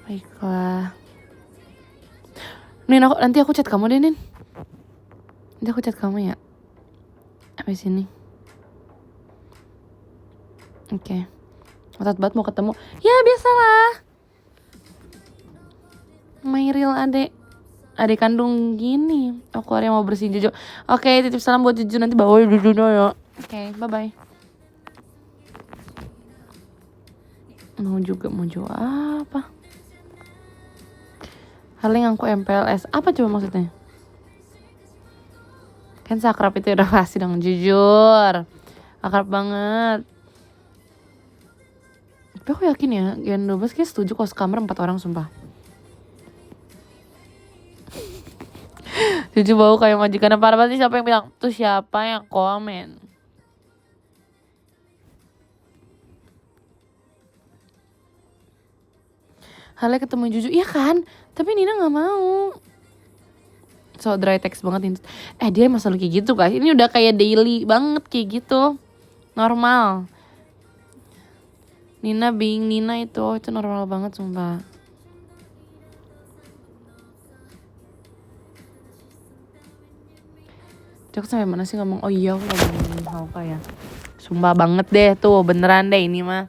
Baiklah. Nin, nanti aku chat kamu deh Nin. Nanti aku chat kamu ya. Abis ini. Oke. Otot banget mau ketemu. Ya biasalah. My real adek. adik kandung gini. Aku hari mau bersihin Jojo. Oke, titip salam buat Jojo, nanti bawa Jojo ya. Oke, bye-bye. Mau jual apa? Haling aku MPLS. Apa coba maksudnya? Kan sakrab itu udah pasti dong, jujur. Akrab banget. Tapi aku yakin ya, Gen 12 kayak setuju kalau sekamar 4 orang sumpah. Jujur bau kayak majikan. Parah banget. Siapa yang bilang? Tuh siapa yang komen? Halnya ketemu Juju. Iya kan? Tapi Nina gak mau. So dry text banget ini. Dia masalah kayak gitu guys. Ini udah kayak daily banget kayak gitu. Normal. Nina being Nina itu normal banget sumpah. Aku sampai mana sih ngomong? Oh iya, aku ngomongin Hauka ya. Sumpah banget deh tuh, beneran deh ini mah.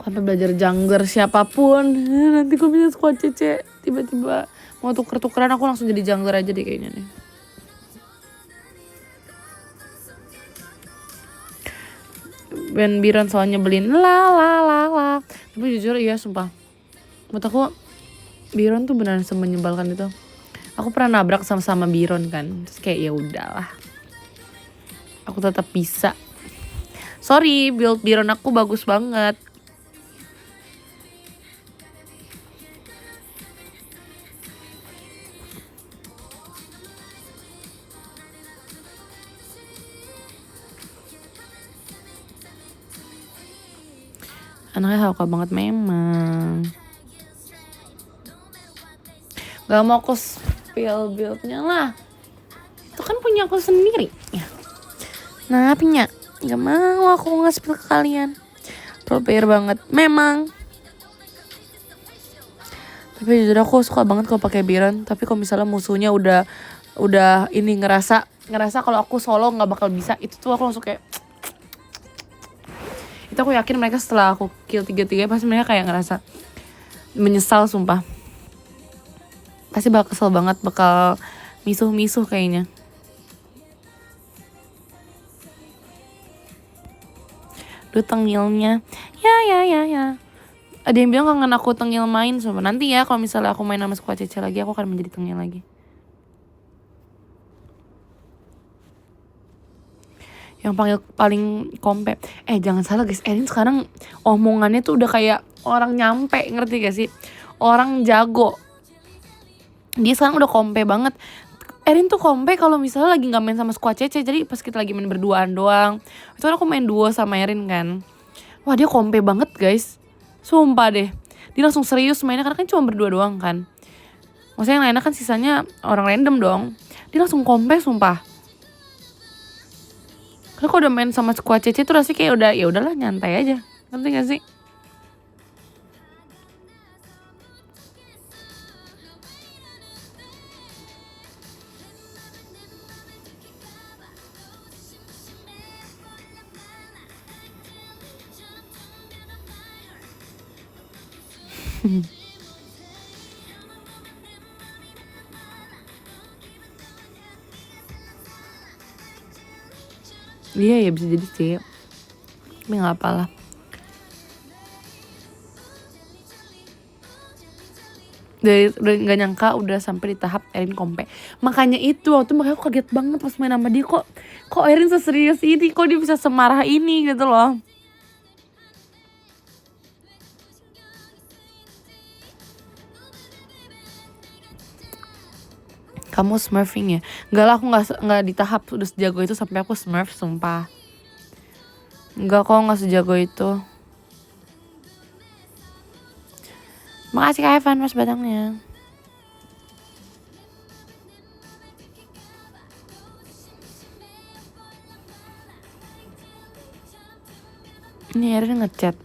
Sampai belajar jungler siapapun. Nanti gue bisa squad CC. Tiba-tiba mau tuker-tukeran, aku langsung jadi jungler aja deh kayaknya nih. Ben Biron soalnya beliin la. Tapi jujur iya sumpah. Menurut aku Biron tuh beneran semenyebalkan itu. Aku pernah nabrak sama Biron kan. Terus kayak ya udahlah. Aku tetap bisa. Sorry, build Biron aku bagus banget. Anaknya Hauka banget memang. Gak mau aku spill buildnya lah. Itu kan punya aku sendiri ya. Nah punya. Gak mau aku nge-spill ke kalian. Pro player banget memang. Tapi jujur aku suka banget kalau pakai Biron. Tapi kalau misalnya musuhnya udah ini ngerasa kalau aku solo nggak bakal bisa, itu tuh aku langsung kayak. Itu aku yakin mereka setelah aku kill 3-3 pasti mereka kayak ngerasa menyesal sumpah. Pasti bakal kesel banget, bakal misuh kayaknya. Duh tengilnya. Ya. Ada yang bilang kangen aku tengil main sumpah. Nanti ya kalau misalnya aku main sama squad CC lagi, aku akan menjadi tengil lagi. Yang paling kompe. Jangan salah guys, Erin sekarang omongannya tuh udah kayak orang nyampe, ngerti gak sih? Orang jago. Dia sekarang udah kompe banget. Erin tuh kompe kalau misalnya lagi nggak main sama squad CC. Jadi pas kita lagi main berduaan doang. Itu kan aku main duo sama Erin kan. Wah dia kompe banget guys. Sumpah deh. Dia langsung serius mainnya karena kan cuma berdua doang kan. Maksudnya yang lainnya kan sisanya orang random dong. Dia langsung kompe sumpah. Karena kalau udah main sama squad CC tuh rasanya kayak udah ya udahlah nyantai aja. Ngerti gak sih? Iya ya bisa jadi sih. Tapi gak apalah. Udah gak nyangka udah sampai di tahap Erin kompe. Makanya itu waktu makanya aku kaget banget pas main sama dia. Kok Erin seserius ini, kok dia bisa semarah ini gitu loh. Kamu smurfing ya? Enggak lah, aku gak di tahap udah sejago itu sampai aku smurf sumpah. Enggak kok, gak sejago itu. Makasih Kak Evan mas batangnya. Ini Erin ngechat.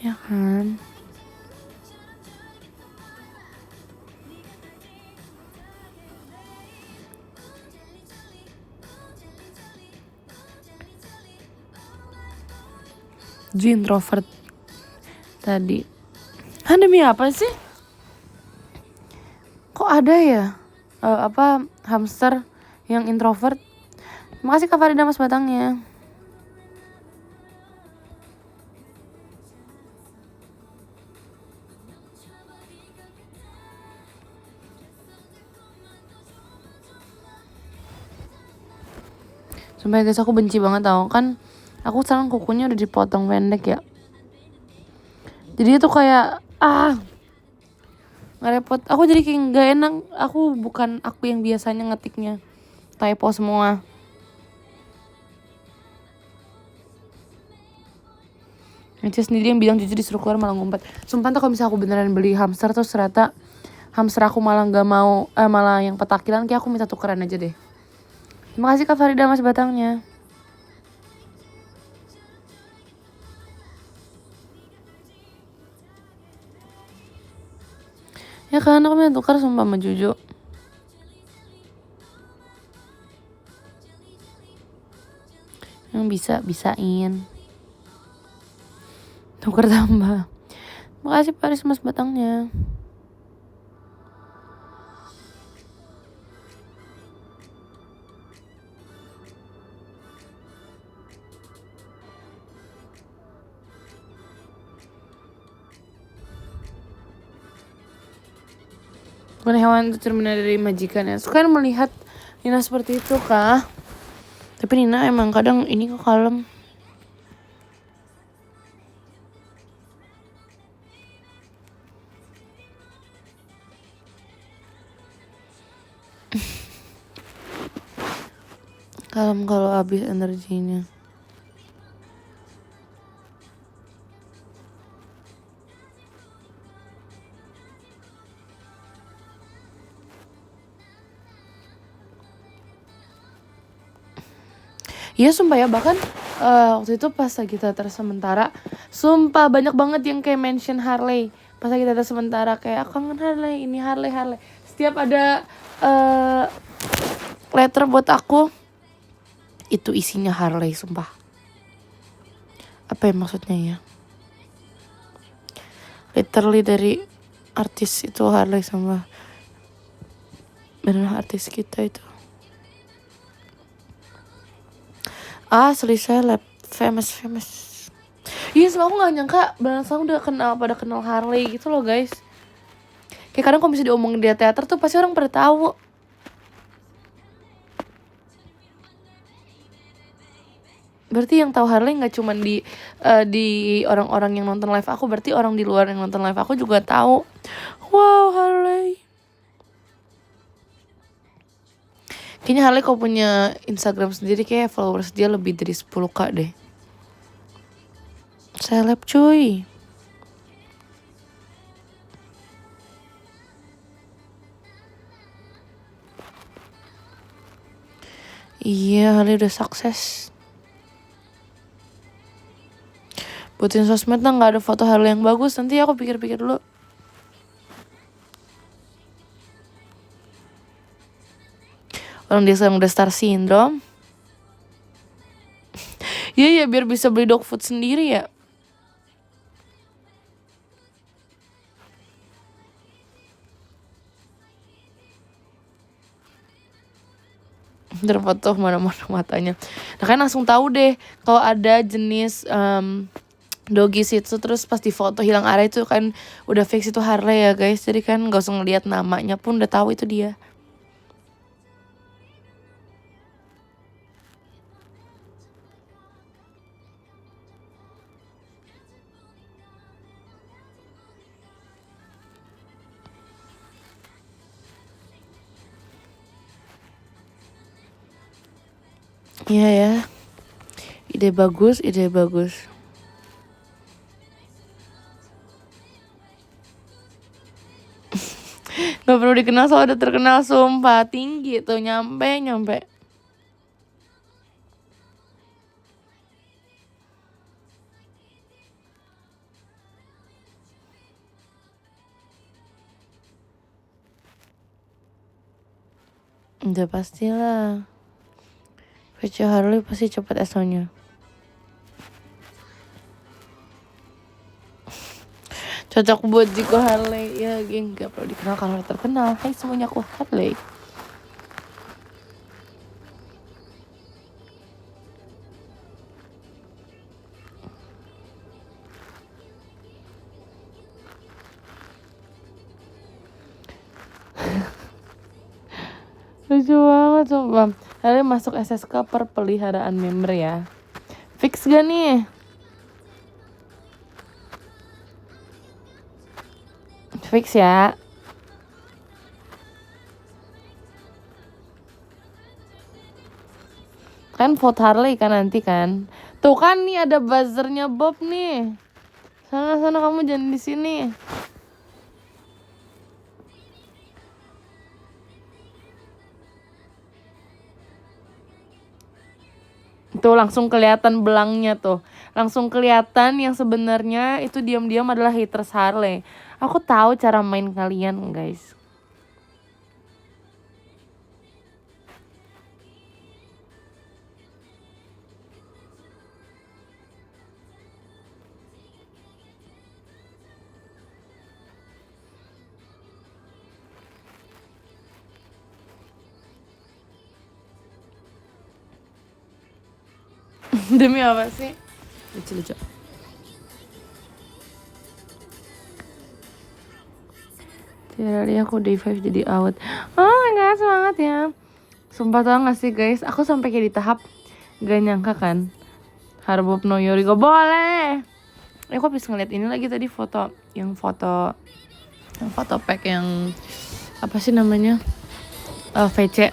Ya kan? Ju introvert tadi. Demi apa sih? Kok ada ya hamster yang introvert? Makasih Kak Farida mas batangnya. Sumpah guys, aku benci banget tau kan. Aku sekarang kukunya udah dipotong pendek ya. Jadi itu kayak ngerepot. Aku jadi kayak gak enak. Aku bukan aku yang biasanya ngetiknya typo semua. Nanti sendiri yang bilang jujur disuruh keluar malah ngumpet. Sumpah tuh kalau misalnya aku beneran beli hamster terus ternyata hamster aku malah gak mau malah yang petakilan, kayak aku minta tukeran aja deh. Terima kasih Kak Farida mas batangnya. Ya kan aku minta tukar sumpah sama Jojo. Yang bisain tukar tambah. Makasih Paris mas batangnya. Bukan hewan itu cerminan dari majikan ya. Suka melihat Nina seperti itu kah? Tapi Nina emang kadang ini kok kalem. Kalem kalau habis energinya. Iya sumpah ya, bahkan waktu itu pas lagi teater sementara, sumpah banyak banget yang kayak mention Harley. Pas lagi teater sementara kayak kangen Harley, ini Harley. Setiap ada letter buat aku, itu isinya Harley sumpah. Apa ya maksudnya ya? Literally dari artis itu Harley sama benar artis kita itu. Asli seleb, famous. Iya, aku gak nyangka Balangsang udah pada kenal Harley gitu loh guys. Kayak kadang kalau misalnya diomongin di teater tuh pasti orang pada tahu. Berarti yang tahu Harley nggak cuma di orang-orang yang nonton live aku, berarti orang di luar yang nonton live aku juga tahu. Wow, Harley. Kayaknya Harley kalau punya Instagram sendiri kayak followers dia lebih dari 10k deh. Seleb cuy. Iya, Harley udah sukses. Buatin sosmed lah gak ada foto Harley yang bagus. Nanti aku pikir-pikir dulu. Orang dia sekarang udah star syndrome. Iya biar bisa beli dog food sendiri ya. Terfoto mana-mana matanya. Nah kan langsung tahu deh kalau ada jenis doggy shih tzu terus pas di foto hilang arah itu kan udah fix itu Harley ya guys. Jadi kan gak usah ngeliat namanya pun udah tahu itu dia. Iya ya. Ide bagus. Gak perlu dikenal soalnya udah terkenal sumpah. Tinggi tuh nyampe. Udah pastilah. VC Harley pasti cepet SO-nya. Cocok buat Jiko Harley. Ya geng, gak perlu dikenal kalau terkenal. Hai semuanya, aku Harley. Lucu banget sumpah. Harley masuk SSK per peliharaan member ya. Fix gak nih? Fix ya. Kan vote Harley kan nanti kan. Tuh kan nih ada buzzernya Bob nih. Sana kamu jangan di sini. Tuh langsung kelihatan belangnya tuh. Langsung kelihatan yang sebenarnya itu diam-diam adalah haters Harley. Aku tahu cara main kalian, guys. Demi apa sih? Lucu. Jadi aku day 5 jadi out. Oh my god, semangat ya. Sumpah tau gak sih guys, aku sampai kayak di tahap gak nyangka kan Harbob no Yoriko boleh. Aku habis ngeliat ini lagi tadi foto pack yang apa sih namanya, VC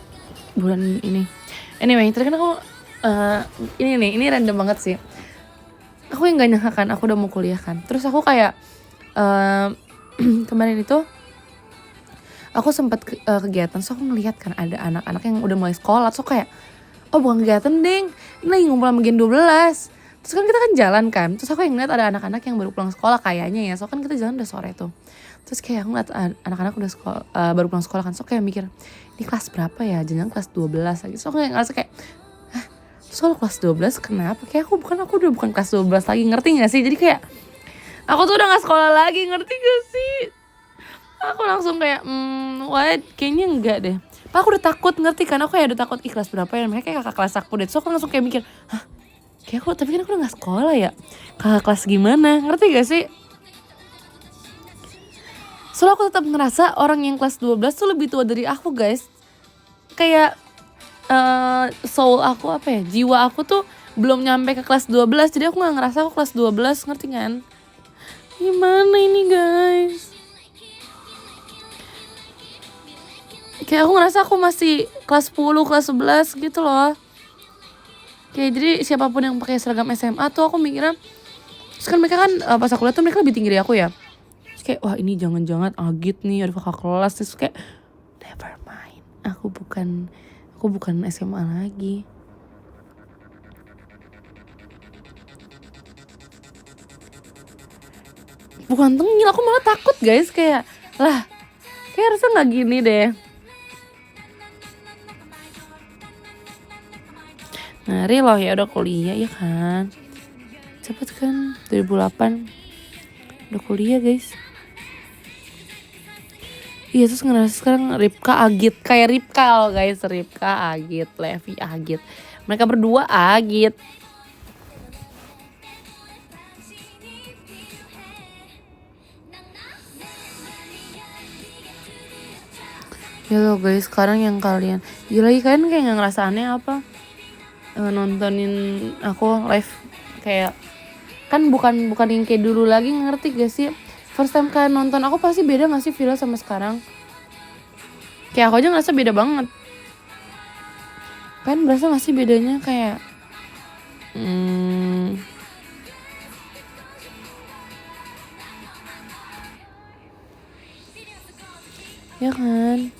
bulan ini. Anyway, tadi kan aku ini random banget sih. Aku yang gak nyangka kan, aku udah mau kuliah kan. Terus aku kayak kemarin itu aku sempat kegiatan, so aku ngeliat kan ada anak-anak yang udah mulai sekolah. So kayak, oh bukan kegiatan ding, ini lagi ngumpul sama Gen 12. Terus kan kita kan jalan kan, terus aku yang ngeliat ada anak-anak yang baru pulang sekolah kayaknya ya. So kan kita jalan udah sore tuh. Terus kayak aku ngeliat anak-anak udah sekolah, baru pulang sekolah kan. So kayak mikir, ini kelas berapa ya? Jangan kelas 12 lagi. So aku kayak ngerasa kayak, hah? Terus kalau kelas 12 kenapa? Kayak aku udah bukan kelas 12 lagi, ngerti gak sih? Jadi kayak, aku tuh udah gak sekolah lagi, ngerti gak sih? Aku langsung kayak, what? Kayaknya enggak deh. Pak aku udah takut, ngerti kan? Aku kayak udah takut, kelas berapa ya? Mereka kayak kakak kelas aku deh. So aku langsung kayak mikir, hah? Kayak aku, tapi kan aku udah gak sekolah ya? Kakak kelas gimana? Ngerti gak sih? Soalnya aku tetap ngerasa orang yang kelas 12 tuh lebih tua dari aku guys. Kayak soul aku apa ya, jiwa aku tuh belum nyampe ke kelas 12. Jadi aku gak ngerasa aku kelas 12, ngerti kan? Gimana ini guys? Kayak aku ngerasa aku masih kelas 10, kelas 11 gitu loh. Kayak jadi siapapun yang pakai seragam SMA tuh aku mikirnya, terus kan mereka kan pas aku lihat tuh mereka lebih tinggi dari aku ya. Terus kayak wah ini jangan-jangan Agit nih, ada kakak kelas. Terus kayak never mind, aku bukan SMA lagi. Bukan tengil, aku malah takut guys. Kayak lah, kayak harusnya gak gini deh. Ngeri loh ya, udah kuliah ya kan. Cepet kan, 2008 udah kuliah guys. Iya, terus ngerasa sekarang Ripka Agit. Kayak Ripka guys, Ripka Agit, Levi Agit. Mereka berdua Agit. Ya loh guys, sekarang yang kalian lagi kalian kayak gak ngerasa aneh apa? Nontonin aku live kayak kan bukan yang kayak dulu lagi, ngerti gak sih? First time kalian nonton aku pasti beda gak sih Villa sama sekarang? Kayak aku aja ngerasa beda banget. Kalian berasa gak sih bedanya kayak ya kan?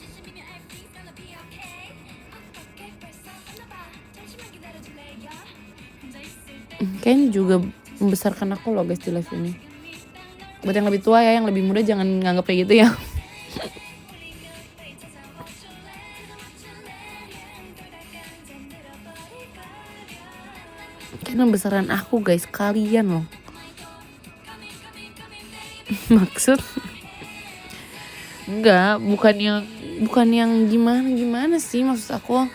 Kayaknya juga membesarkan aku loh guys di live ini. Buat yang lebih tua ya, yang lebih muda jangan nganggap kayak gitu ya. Kayaknya membesarkan aku guys, kalian loh. Maksud enggak, bukan yang gimana sih, maksud aku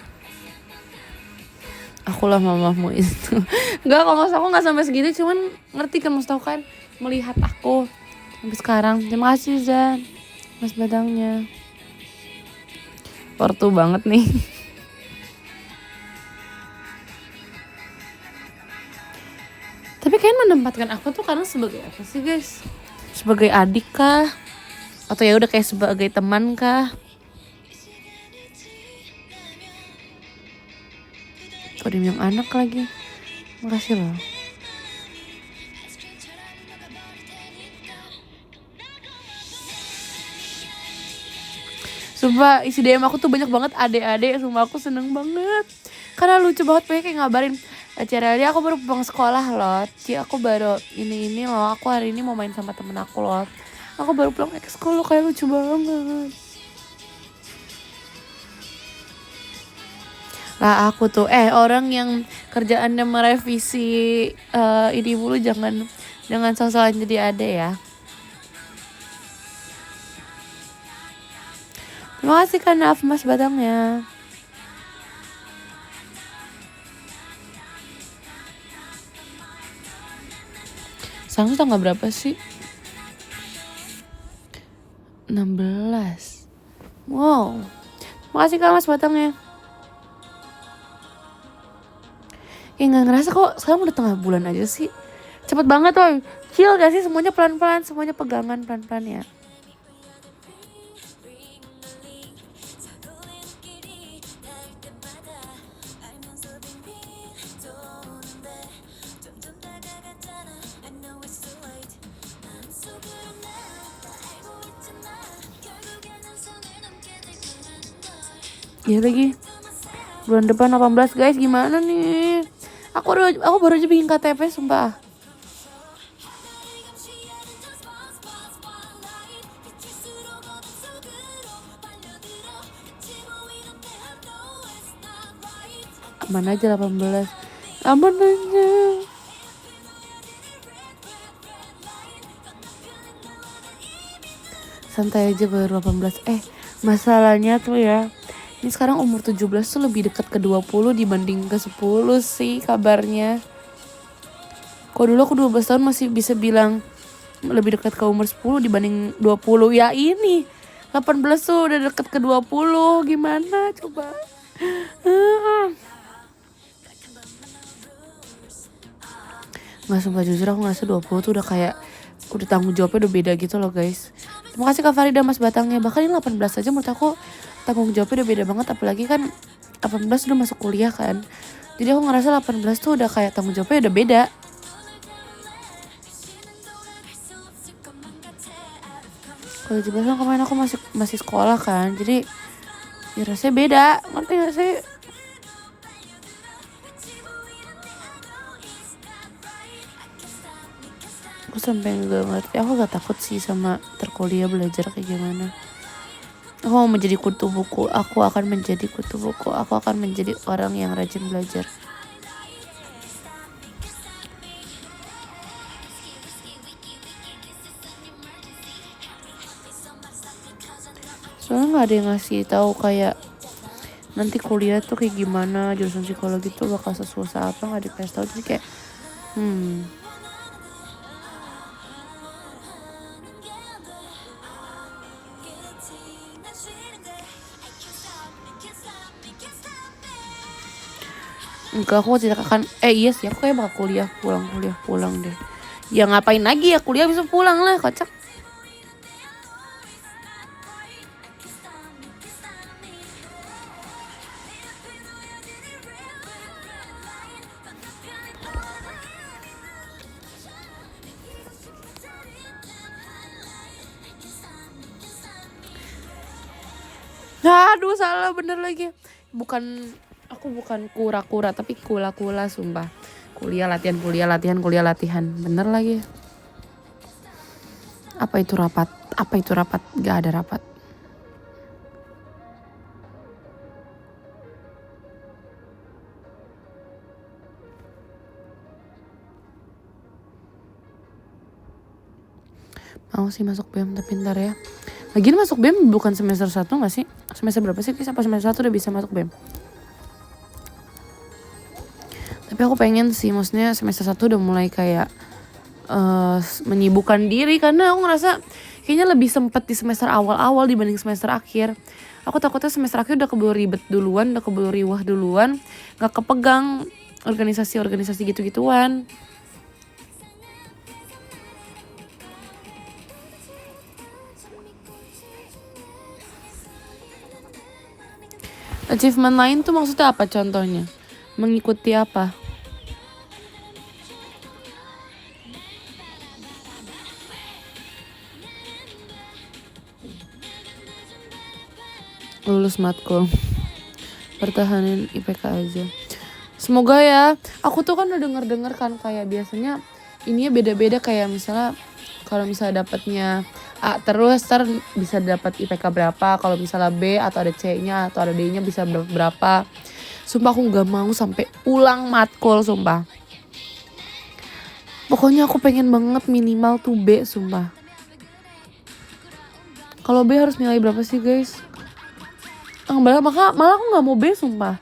lah mamamu itu. Enggak, kalau maksud aku nggak sampai segitu, cuman ngerti kan, maksud aku kan melihat aku sampai sekarang. Terima kasih Zan, Mas Badangnya. Ortu banget nih. Tapi kalian menempatkan aku tuh karena sebagai apa sih guys? Sebagai adik kah? Atau ya udah kayak sebagai teman kah? Kok dia bilang anak lagi? Makasih loh. Sumpah isi DM aku tuh banyak banget adek-adek. Sumpah aku seneng banget, karena lucu banget, pengen kayak ngabarin acara dia aku baru pulang sekolah loh, Ci aku baru ini loh, aku hari ini mau main sama temen aku loh, aku baru pulang ke sekolah, kayak lucu banget. Lah aku tuh orang yang kerjaannya merevisi ini mulu, jangan soal jadi adek ya. Terima kasih kan Af Mas Batangnya. Sekarang tanggal berapa sih? 16. Wow. Makasih kan Mas Batangnya. Kayak gak ngerasa kok sekarang udah tengah bulan aja sih. Cepet banget woy. Chill gak sih, semuanya pelan-pelan, semuanya pegangan pelan-pelan ya. Iya lagi, bulan depan 18 guys, gimana nih? Aku baru aja bikin KTP sumpah. Aman aja 18. Aman aja. Santai aja baru 18. Masalahnya tuh ya, ini sekarang umur 17 tuh lebih dekat ke 20 dibanding ke 10 sih kabarnya. Kok dulu aku 12 tahun masih bisa bilang lebih dekat ke umur 10 dibanding 20. Ya ini 18 tuh udah deket ke 20. Gimana coba? Nggak, sumpah jujur aku ngerasa 20 tuh udah kayak udah tanggung jawabnya udah beda gitu loh guys. Terima kasih Kak Farida Mas Batangnya. Bahkan ini 18 aja menurut aku tanggung jawabnya udah beda banget. Apalagi kan 18 udah masuk kuliah kan. Jadi aku ngerasa 18 tuh udah kayak tanggung jawabnya udah beda. Kalau 17 kan kemarin aku masih sekolah kan. Jadi ya rasanya beda. Ngerti gak sih? Aku sampai gak ngerti. Aku gak takut sih sama terkuliah belajar kayak gimana. Aku mau menjadi kutu buku. Aku akan menjadi kutu buku. Aku akan menjadi orang yang rajin belajar. Soalnya gak ada yang ngasih tahu kayak nanti kuliah tuh kayak gimana, jurusan psikologi tuh bakal sesusah apa, gak dikasih tahu. Jadi kayak enggak, aku tidak akan iya sih, aku kayak bakal kuliah pulang deh. Ya ngapain lagi ya, kuliah bisa pulang lah, kocak. Aduh salah bener lagi. Aku bukan kura-kura tapi kula-kula sumpah. Kuliah latihan. Bener lagi. Apa itu rapat? Gak ada rapat. Mau sih masuk BEM tapi ntar ya. Lagian masuk BEM bukan semester 1 gak sih? Semester berapa sih guys? Apa semester 1 udah bisa masuk BEM? Tapi aku pengen sih, maksudnya semester 1 udah mulai kayak menyibukkan diri. Karena aku ngerasa kayaknya lebih sempet di semester awal-awal dibanding semester akhir. Aku takutnya semester akhir udah keburu ribet duluan, udah keburu riwah duluan, gak kepegang organisasi-organisasi gitu-gituan. Achievement lain tuh maksudnya apa contohnya? Mengikuti apa? Lulus matkul. Pertahanin IPK aja. Semoga ya. Aku tuh kan udah denger kan kayak biasanya ininya beda-beda, kayak misalnya kalau misalnya dapatnya A terus bisa dapat IPK berapa, kalau misalnya B atau ada C-nya atau ada D-nya bisa berapa. Sumpah aku nggak mau sampai ulang matkul, sumpah. Pokoknya aku pengen banget minimal tuh B, sumpah. Kalau B harus nilai berapa sih guys? Malah aku nggak mau B, sumpah.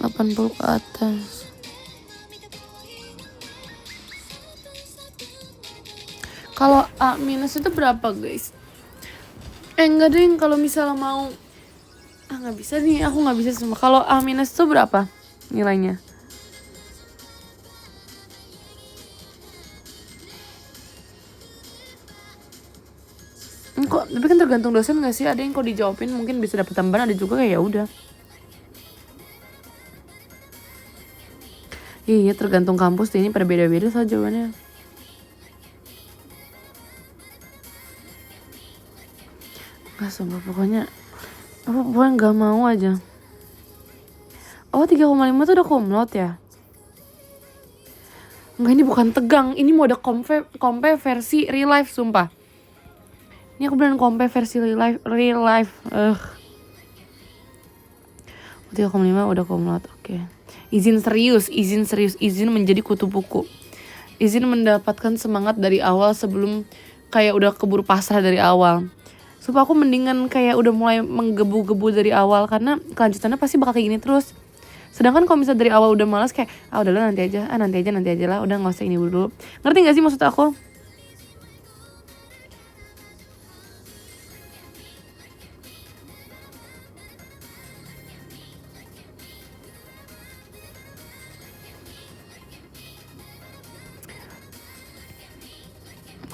$80 ke atas. Kalau A minus itu berapa guys? Enggak deh, kalau misalnya mau nggak bisa nih, aku nggak bisa semua. Kalau A minus itu berapa nilainya? Kok tapi kan tergantung dosen nggak sih? Ada yang kok dijawabin mungkin bisa dapet tambahan, ada juga kayak ya udah. Iya tergantung kampus ini pada beda-beda saja jawabannya. Nggak, sumpah pokoknya nggak mau aja. Oh 3,5 tuh udah kumlot ya? Enggak, ini bukan tegang, ini mau ada kompe versi real life, sumpah. Ini aku beneran kompe versi real life. 3,5 udah kumlot, oke. Izin serius, izin menjadi kutu buku. Izin mendapatkan semangat dari awal sebelum kayak udah keburu pasrah dari awal. Sumpah aku mendingan kayak udah mulai menggebu-gebu dari awal, karena kelanjutannya pasti bakal kayak gini terus. Sedangkan kalau misalnya dari awal udah malas kayak udahlah nanti aja lah, udah nggak usah ini dulu. Ngerti nggak sih maksud aku?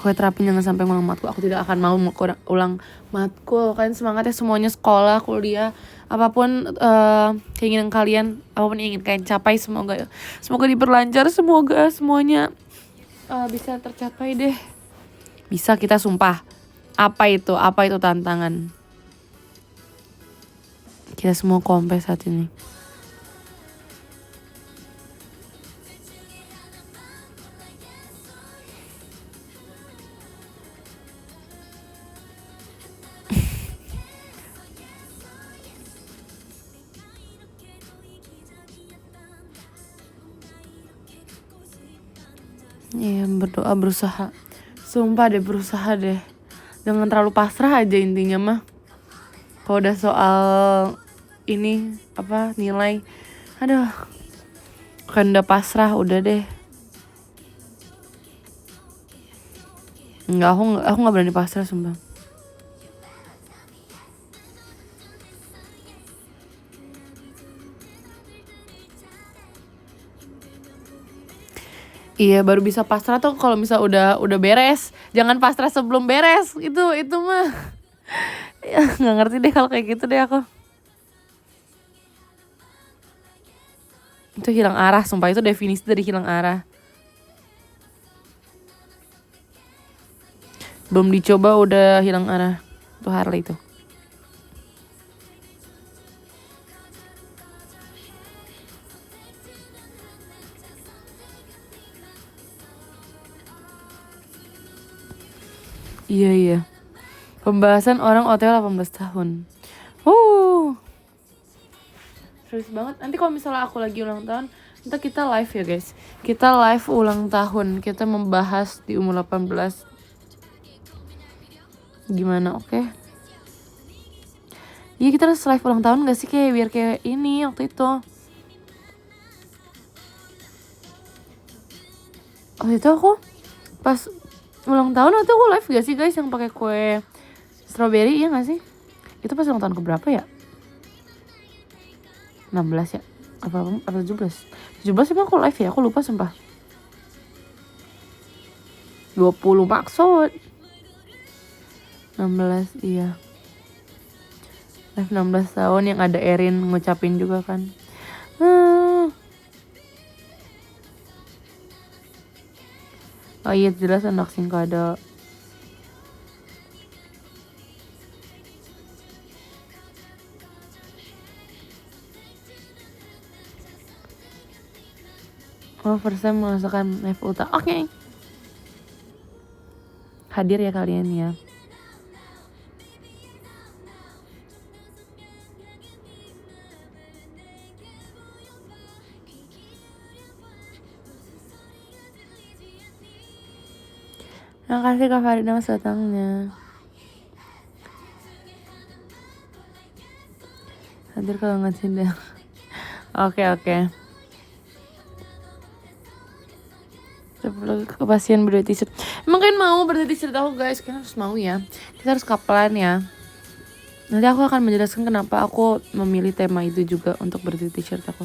Pokoknya terapin jangan sampai ngulang matkul. Aku tidak akan mau ulang matkul. Kalian semangat ya semuanya, sekolah, kuliah, apapun keinginan kalian, apapun yang ingin kalian capai, semoga diperlancar, semoga semuanya bisa tercapai deh. Bisa kita, sumpah. Apa itu tantangan. Kita semua kompe saat ini. Iya, berdoa, berusaha. Sumpah deh, berusaha deh. Jangan terlalu pasrah aja intinya mah. Kalau udah soal ini nilai, aduh, kan udah pasrah udah deh. Enggak, aku nggak berani pasrah, sumpah. Iya, baru bisa pasrah tuh kalau misal udah beres. Jangan pasrah sebelum beres. Itu mah. Ya, nggak ngerti deh kalau kayak gitu deh aku. Itu hilang arah, sumpah, itu definisi dari hilang arah. Belum dicoba udah hilang arah. Itu Harley itu. Iya. Pembahasan orang OTW 18 tahun. serius banget. Nanti kalau misalnya aku lagi ulang tahun, nanti kita live ya guys. Kita live ulang tahun. Kita membahas di umur 18 gimana, oke? Iya kita harus live ulang tahun gak sih, kayak biar kayak ini waktu itu. Waktu itu aku pas ulang tahun waktu aku live gak sih guys yang pakai kue strawberry, iya gak sih? Itu pas ulang tahun keberapa ya? 16 ya? Apa 17? 17 emang aku live ya? Aku lupa sumpah. 20 maksud 16, iya. Live 16 tahun yang ada Erin ngucapin juga kan. Oh iya jelas unboxing kado. Oh first time merasakan live ulta. Oke. Hadir ya kalian ya. Terima kasih Kak Farida mas datangnya. Hadir kalau nggak sidang. Oke. Kepastian berdua t-shirt. Emang kan mau berdua t-shirt aku guys. Kan harus mau ya. Kita harus kapelan ya. Nanti aku akan menjelaskan kenapa aku memilih tema itu juga untuk berdua t-shirt aku.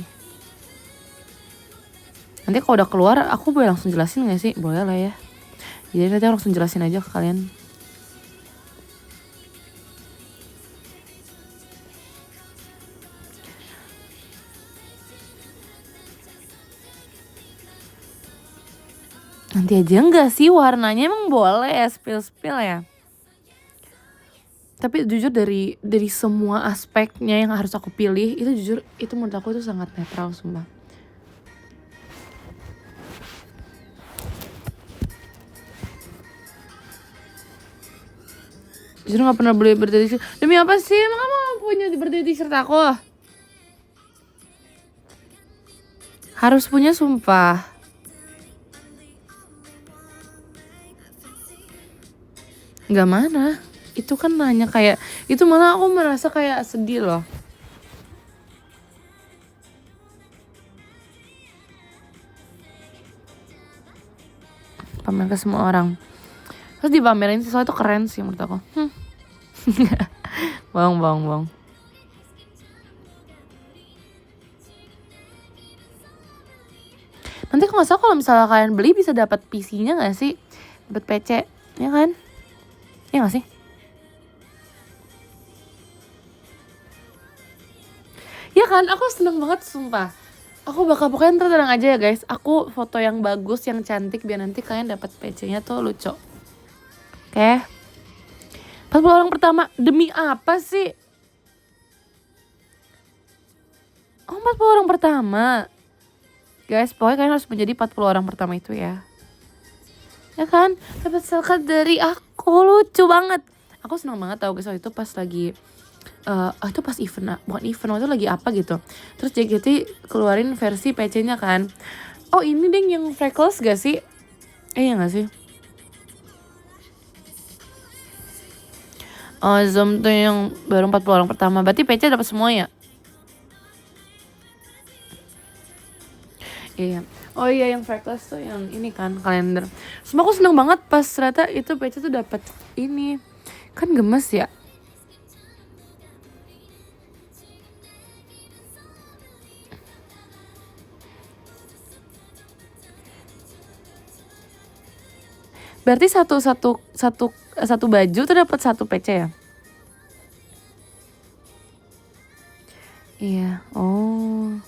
Nanti kalau udah keluar aku boleh langsung jelasin gak sih? Boleh lah ya. Jadi nanti aku langsung jelasin aja ke kalian. Nanti aja enggak sih, warnanya emang boleh ya spill ya. Tapi jujur dari semua aspeknya yang harus aku pilih, itu jujur itu menurut aku itu sangat netral sumpah. Jujur gak pernah beli berdua t-shirt. Demi apa sih? Emang kamu punya berdua t-shirt aku? Harus punya sumpah. Gak mana. Itu kan nanya kayak, itu malah aku merasa kayak sedih loh. Pamer ke semua orang. Terus dipamerin sesuatu keren sih menurut aku. Bohong. Nanti kalau nggak salah kalau misalnya kalian beli bisa dapat PC-nya nggak sih? Dapat PC, ya kan? Ya nggak sih? Ya kan, aku seneng banget sumpah. Aku bakal pokoknya ntar tenang aja ya guys. Aku foto yang bagus, yang cantik biar nanti kalian dapat PC-nya tuh lucu. Oke. 40 orang pertama demi apa sih? Oh 40 orang pertama. Guys, pokoknya kalian harus menjadi 40 orang pertama itu ya. Ya kan? Dapat selkat dari aku, lucu banget. Aku seneng banget tau guys, waktu itu pas lagi itu pas event, bukan event, waktu itu lagi apa gitu. Terus JKT keluarin versi PC-nya kan. Oh ini deng yang freckles gak sih? Iya gak sih? Oh Zoom tuh yang baru 40 orang pertama. Berarti PC dapat semua ya? Iya. Oh iya yang freckles tuh yang ini kan kalender. Semua aku seneng banget pas ternyata itu PC tuh dapat ini. Kan gemes ya. Berarti satu baju tuh dapat satu PC ya? Iya. Oh.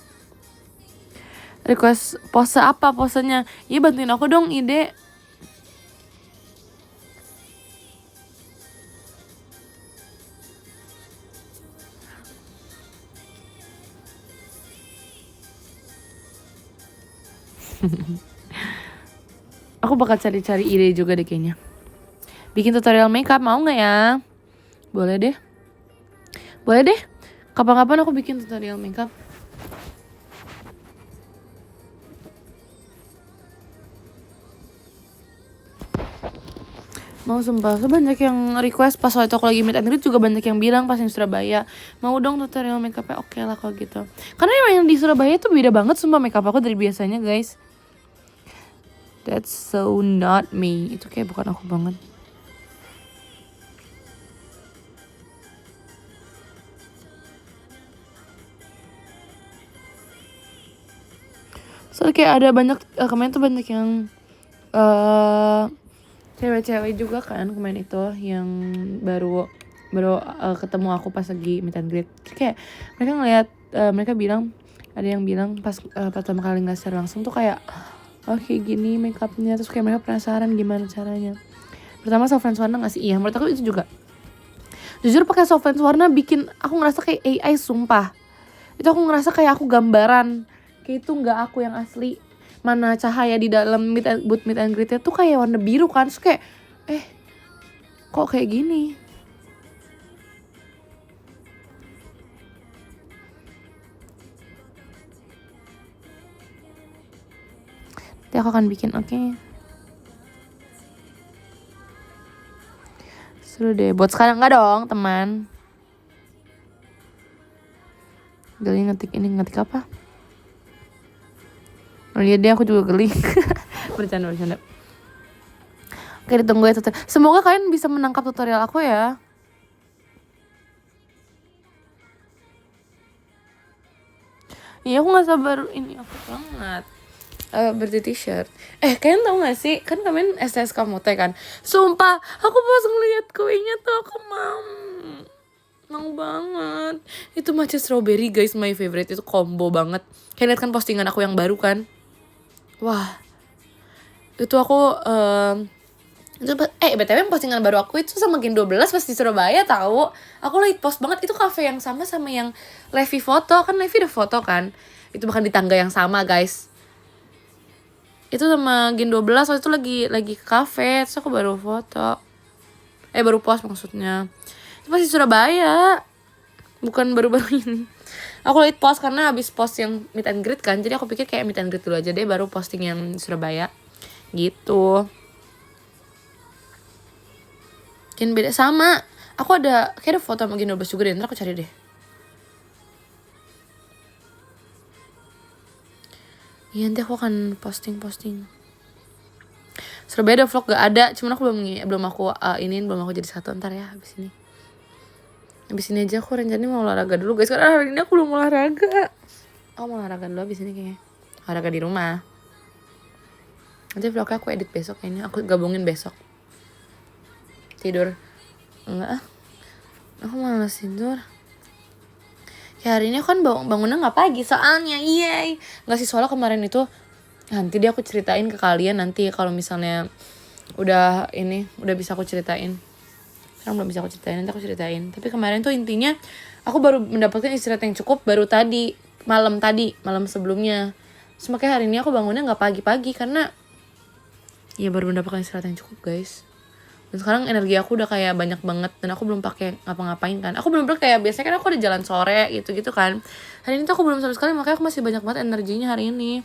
Request pose apa posenya? Iya bantuin aku dong ide. Aku bakal cari-cari ide juga deh kayaknya. Bikin tutorial makeup mau nggak ya? Boleh deh. Kapan-kapan aku bikin tutorial makeup. Mau sumpah, so banyak yang request pas waktu aku lagi meet and greet juga banyak yang bilang pas yang Surabaya mau dong tutorial makeupnya. Oke lah kalau gitu. Karena emang yang di Surabaya tuh beda banget sumpah makeup aku dari biasanya guys. That's so not me. Itu kayak bukan aku banget. So kayak ada banyak kemarin tuh banyak yang cewek-cewek juga kan kemarin itu yang baru ketemu aku pas lagi meet and greet. Kayak mereka ngeliat mereka bilang, ada yang bilang pas pertama kali nggak secara langsung tuh kayak oh kayak gini makeupnya, terus kayak mereka penasaran gimana caranya. Pertama soft lens warna nggak sih? Iya menurut aku itu juga. Jujur pakai soft lens warna bikin aku ngerasa kayak AI sumpah. Itu aku ngerasa kayak aku gambaran, kayak itu nggak aku yang asli. Mana cahaya di dalam booth meet and greet-nya tuh kayak warna biru kan, terus kayak kok kayak gini. Nanti aku akan bikin, oke. Seru deh, buat sekarang nggak dong teman. Geli ngetik apa? Oh iya deh, aku juga geli. bercanda. Oke, ditunggu ya tutorial. Semoga kalian bisa menangkap tutorial aku ya. Iya, aku gak sabar. Ini aku banget. Berarti t-shirt. Kalian tau gak sih? Kan kalian STS kamu teh kan. Sumpah, aku pas ngeliat kuenya tuh aku mau banget. Itu matcha strawberry guys, my favorite. Itu combo banget. Kalian lihat kan postingan aku yang baru kan? Wah, itu aku BTW postingan baru aku itu sama Gen 12 pas di Surabaya tahu. Aku lagi post banget, itu cafe yang sama yang Levi foto. Kan Levi udah foto kan. Itu bahkan di tangga yang sama, guys. Itu sama Gen 12 waktu itu lagi ke cafe, terus aku baru foto. Baru post maksudnya. Itu pas di Surabaya. Bukan baru-baru ini. Aku lagi post karena habis post yang meet and greet kan. Jadi aku pikir kayak meet and greet dulu aja deh, baru posting yang Surabaya. Gitu. Gen beda sama. Aku kayak ada foto sama Gen 12 juga deh. Ntar aku cari deh. Iya, nanti aku akan posting. Surabaya ada vlog gak ada. Cuman aku belum aku jadi satu ntar ya habis ini. Habis ini aja aku rencananya mau olahraga dulu guys. Karena hari ini aku belum olahraga. Aku mau olahraga dulu habis ini kayaknya. Olahraga di rumah. Nanti vlognya aku edit besok kayaknya. Aku gabungin besok. Tidur. Enggak. Aku malas tidur. Ya hari ini kan bangunnya gak pagi soalnya. Iya. Gak sih, soalnya kemarin itu. Nanti dia aku ceritain ke kalian nanti. Kalau misalnya udah bisa aku ceritain. Sekarang belum bisa aku ceritain, nanti aku ceritain. Tapi kemarin tuh intinya aku baru mendapatkan istirahat yang cukup baru malam sebelumnya. Semakin hari ini aku bangunnya gak pagi-pagi karena ya baru mendapatkan istirahat yang cukup guys. Dan sekarang energi aku udah kayak banyak banget dan aku belum pakai ngapa-ngapain kan. Aku belum kayak biasanya kan aku udah jalan sore gitu kan. Hari ini tuh aku belum sama sekali, makanya aku masih banyak banget energinya hari ini.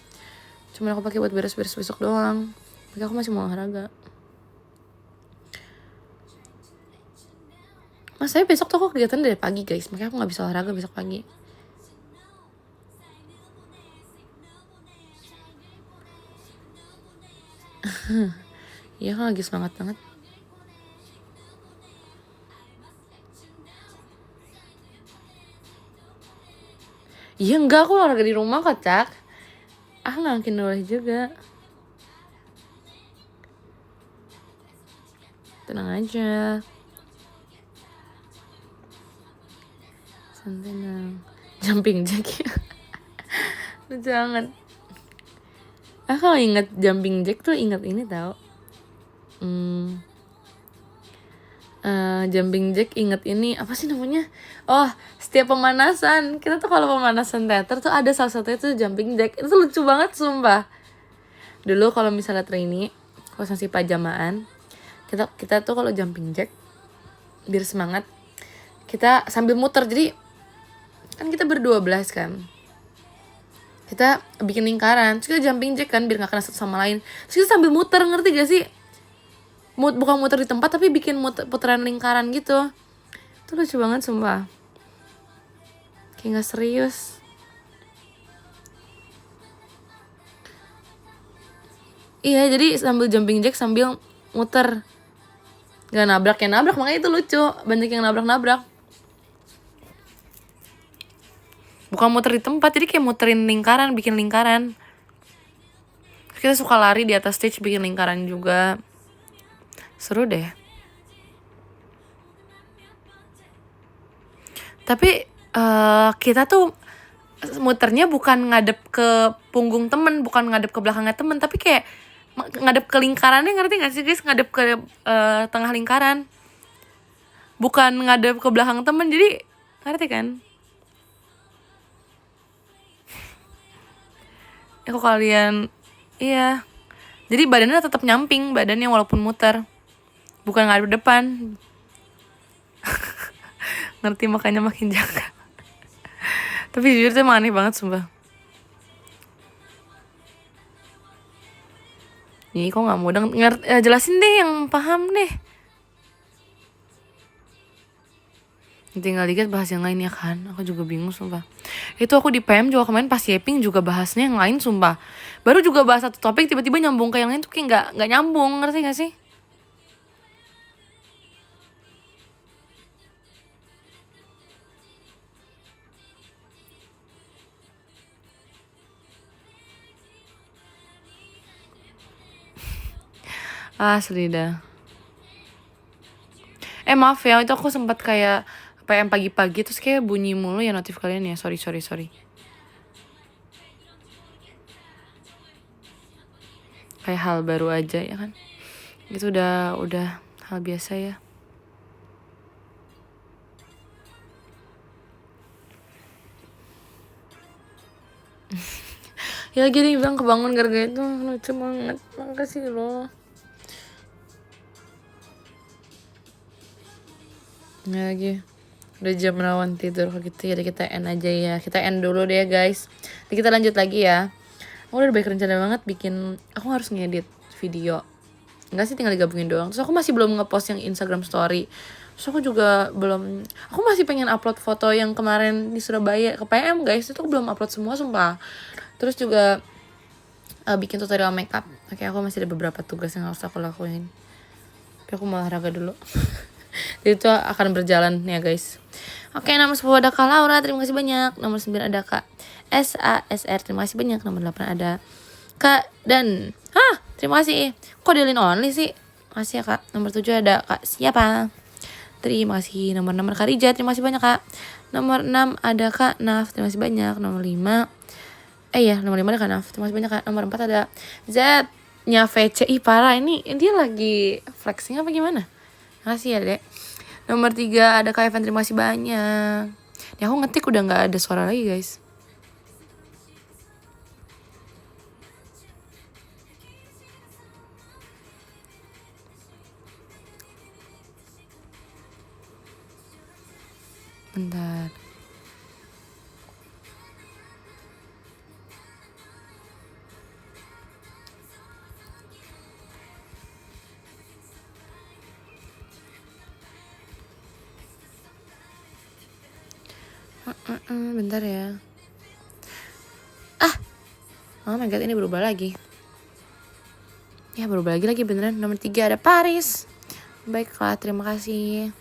Cuma aku pakai buat beres-beres besok doang. Makanya aku masih mau olahraga. Saya besok tuh aku kegiatan dari pagi guys, makanya aku gak bisa olahraga besok pagi. Iya kan lagi semangat banget. Iya enggak, aku olahraga di rumah kocak. Gak mungkin oleh juga. Tenang aja. Tenang. Jumping jack ya. Jangan. Kalau inget jumping jack tuh inget ini tau. Jumping jack inget ini apa sih namanya? Oh, setiap pemanasan kita tuh kalau pemanasan teater tuh ada salah satunya tuh jumping jack. Itu tuh lucu banget sumpah. Dulu kalau misalnya trainee, kalau masih pajamaan, kita tuh kalau jumping jack biar semangat kita sambil muter. Jadi kan kita ber-12 kan, kita bikin lingkaran terus kita jumping jack kan biar gak kena satu sama lain, terus kita sambil muter, ngerti gak sih? bukan muter di tempat tapi bikin putaran lingkaran gitu. Itu lucu banget sumpah, kayak nggak serius. Iya, jadi sambil jumping jack sambil muter, nggak nabrak, yang nabrak, makanya itu lucu, banyak yang nabrak. Bukan muter di tempat, jadi kayak muterin lingkaran, bikin lingkaran. Kita suka lari di atas stage bikin lingkaran juga, seru deh. Tapi kita tuh muternya bukan ngadep ke punggung temen, bukan ngadep ke belakangnya temen, tapi kayak ngadep ke lingkarannya, ngerti gak sih guys? Ngadep ke tengah lingkaran, bukan ngadep ke belakang temen, jadi ngerti kan? Kok kalian, iya, jadi badannya tetap nyamping, badannya walaupun muter, bukan ngadep depan. Ngerti, makanya makin jaga. Tapi jujur tuh emang aneh banget sumpah. Nih kok nggak mau jelasin deh yang paham deh. Tinggal dikit bahas yang lain ya kan. Aku juga bingung sumpah. Itu aku di PM juga kemarin pas Yeping juga bahasnya yang lain sumpah. Baru juga bahas satu topik tiba-tiba nyambung ke yang lain tuh kayak nggak nyambung, ngerti gak sih? Asli dah. Maaf ya, itu aku sempat kayak PM pagi-pagi terus kayak bunyi mulu ya notif kalian ya. Sorry. Kayak hal baru aja ya kan. Itu udah hal biasa ya. Ya gini bilang kebangun gara-gara itu, lucu banget. Makasih loh. Ya lagi udah jam rawan tidur, kalau gitu ya kita end aja ya. Kita end dulu deh guys. Nanti kita lanjut lagi ya. Aku udah baik rencana banget bikin, aku harus ngedit video. Enggak sih, tinggal digabungin doang. Terus aku masih belum ngepost yang Instagram story. Terus aku juga belum, aku masih pengen upload foto yang kemarin di Surabaya ke PM guys. Itu aku belum upload semua sumpah. Terus juga bikin tutorial makeup. Oke, aku masih ada beberapa tugas yang harus aku lakuin. Tapi aku mau olahraga dulu. Jadi itu akan berjalan ya guys. Oke, nomor 10 ada Kak Laura, terima kasih banyak. Nomor 9 ada Kak SASR, terima kasih banyak. Nomor 8 ada Kak Dan. Terima kasih. Kok delin only sih? Makasih ya Kak. Nomor 7 ada Kak siapa? Terima kasih. Nomor 6 ada Kak Rija, terima kasih banyak Kak. Nomor 6 ada Kak Naf, terima kasih banyak. Nomor 5 nomor 5 ada Kak Naf, terima kasih banyak Kak. Nomor 4 ada Z nya VC. Parah, ini dia lagi flexing apa gimana? Makasih ya Dek. Nomor 3 ada Kak Evan, terima kasih banyak. Ini aku ngetik udah gak ada suara lagi guys. Bentar. Bentar ya. Oh my god, ini berubah lagi. Ya berubah lagi beneran. Nomor 3 ada Paris. Baiklah, terima kasih.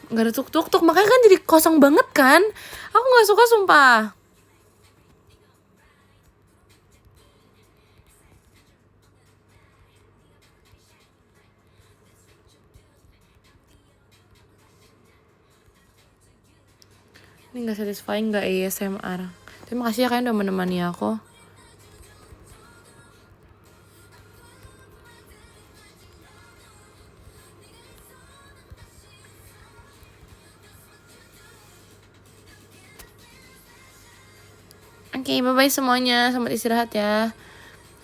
Gak ada tuk-tuk, makanya kan jadi kosong banget kan. Aku gak suka sumpah. Ini gak satisfying, gak ASMR. Terima kasih ya kalian udah menemani aku. Oke, bye-bye semuanya. Selamat istirahat ya.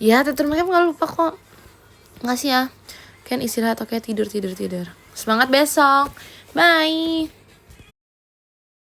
Ya tutur makeup gak lupa kok. Makasih ya. Kan istirahat, oke, tidur. Semangat besok. Bye.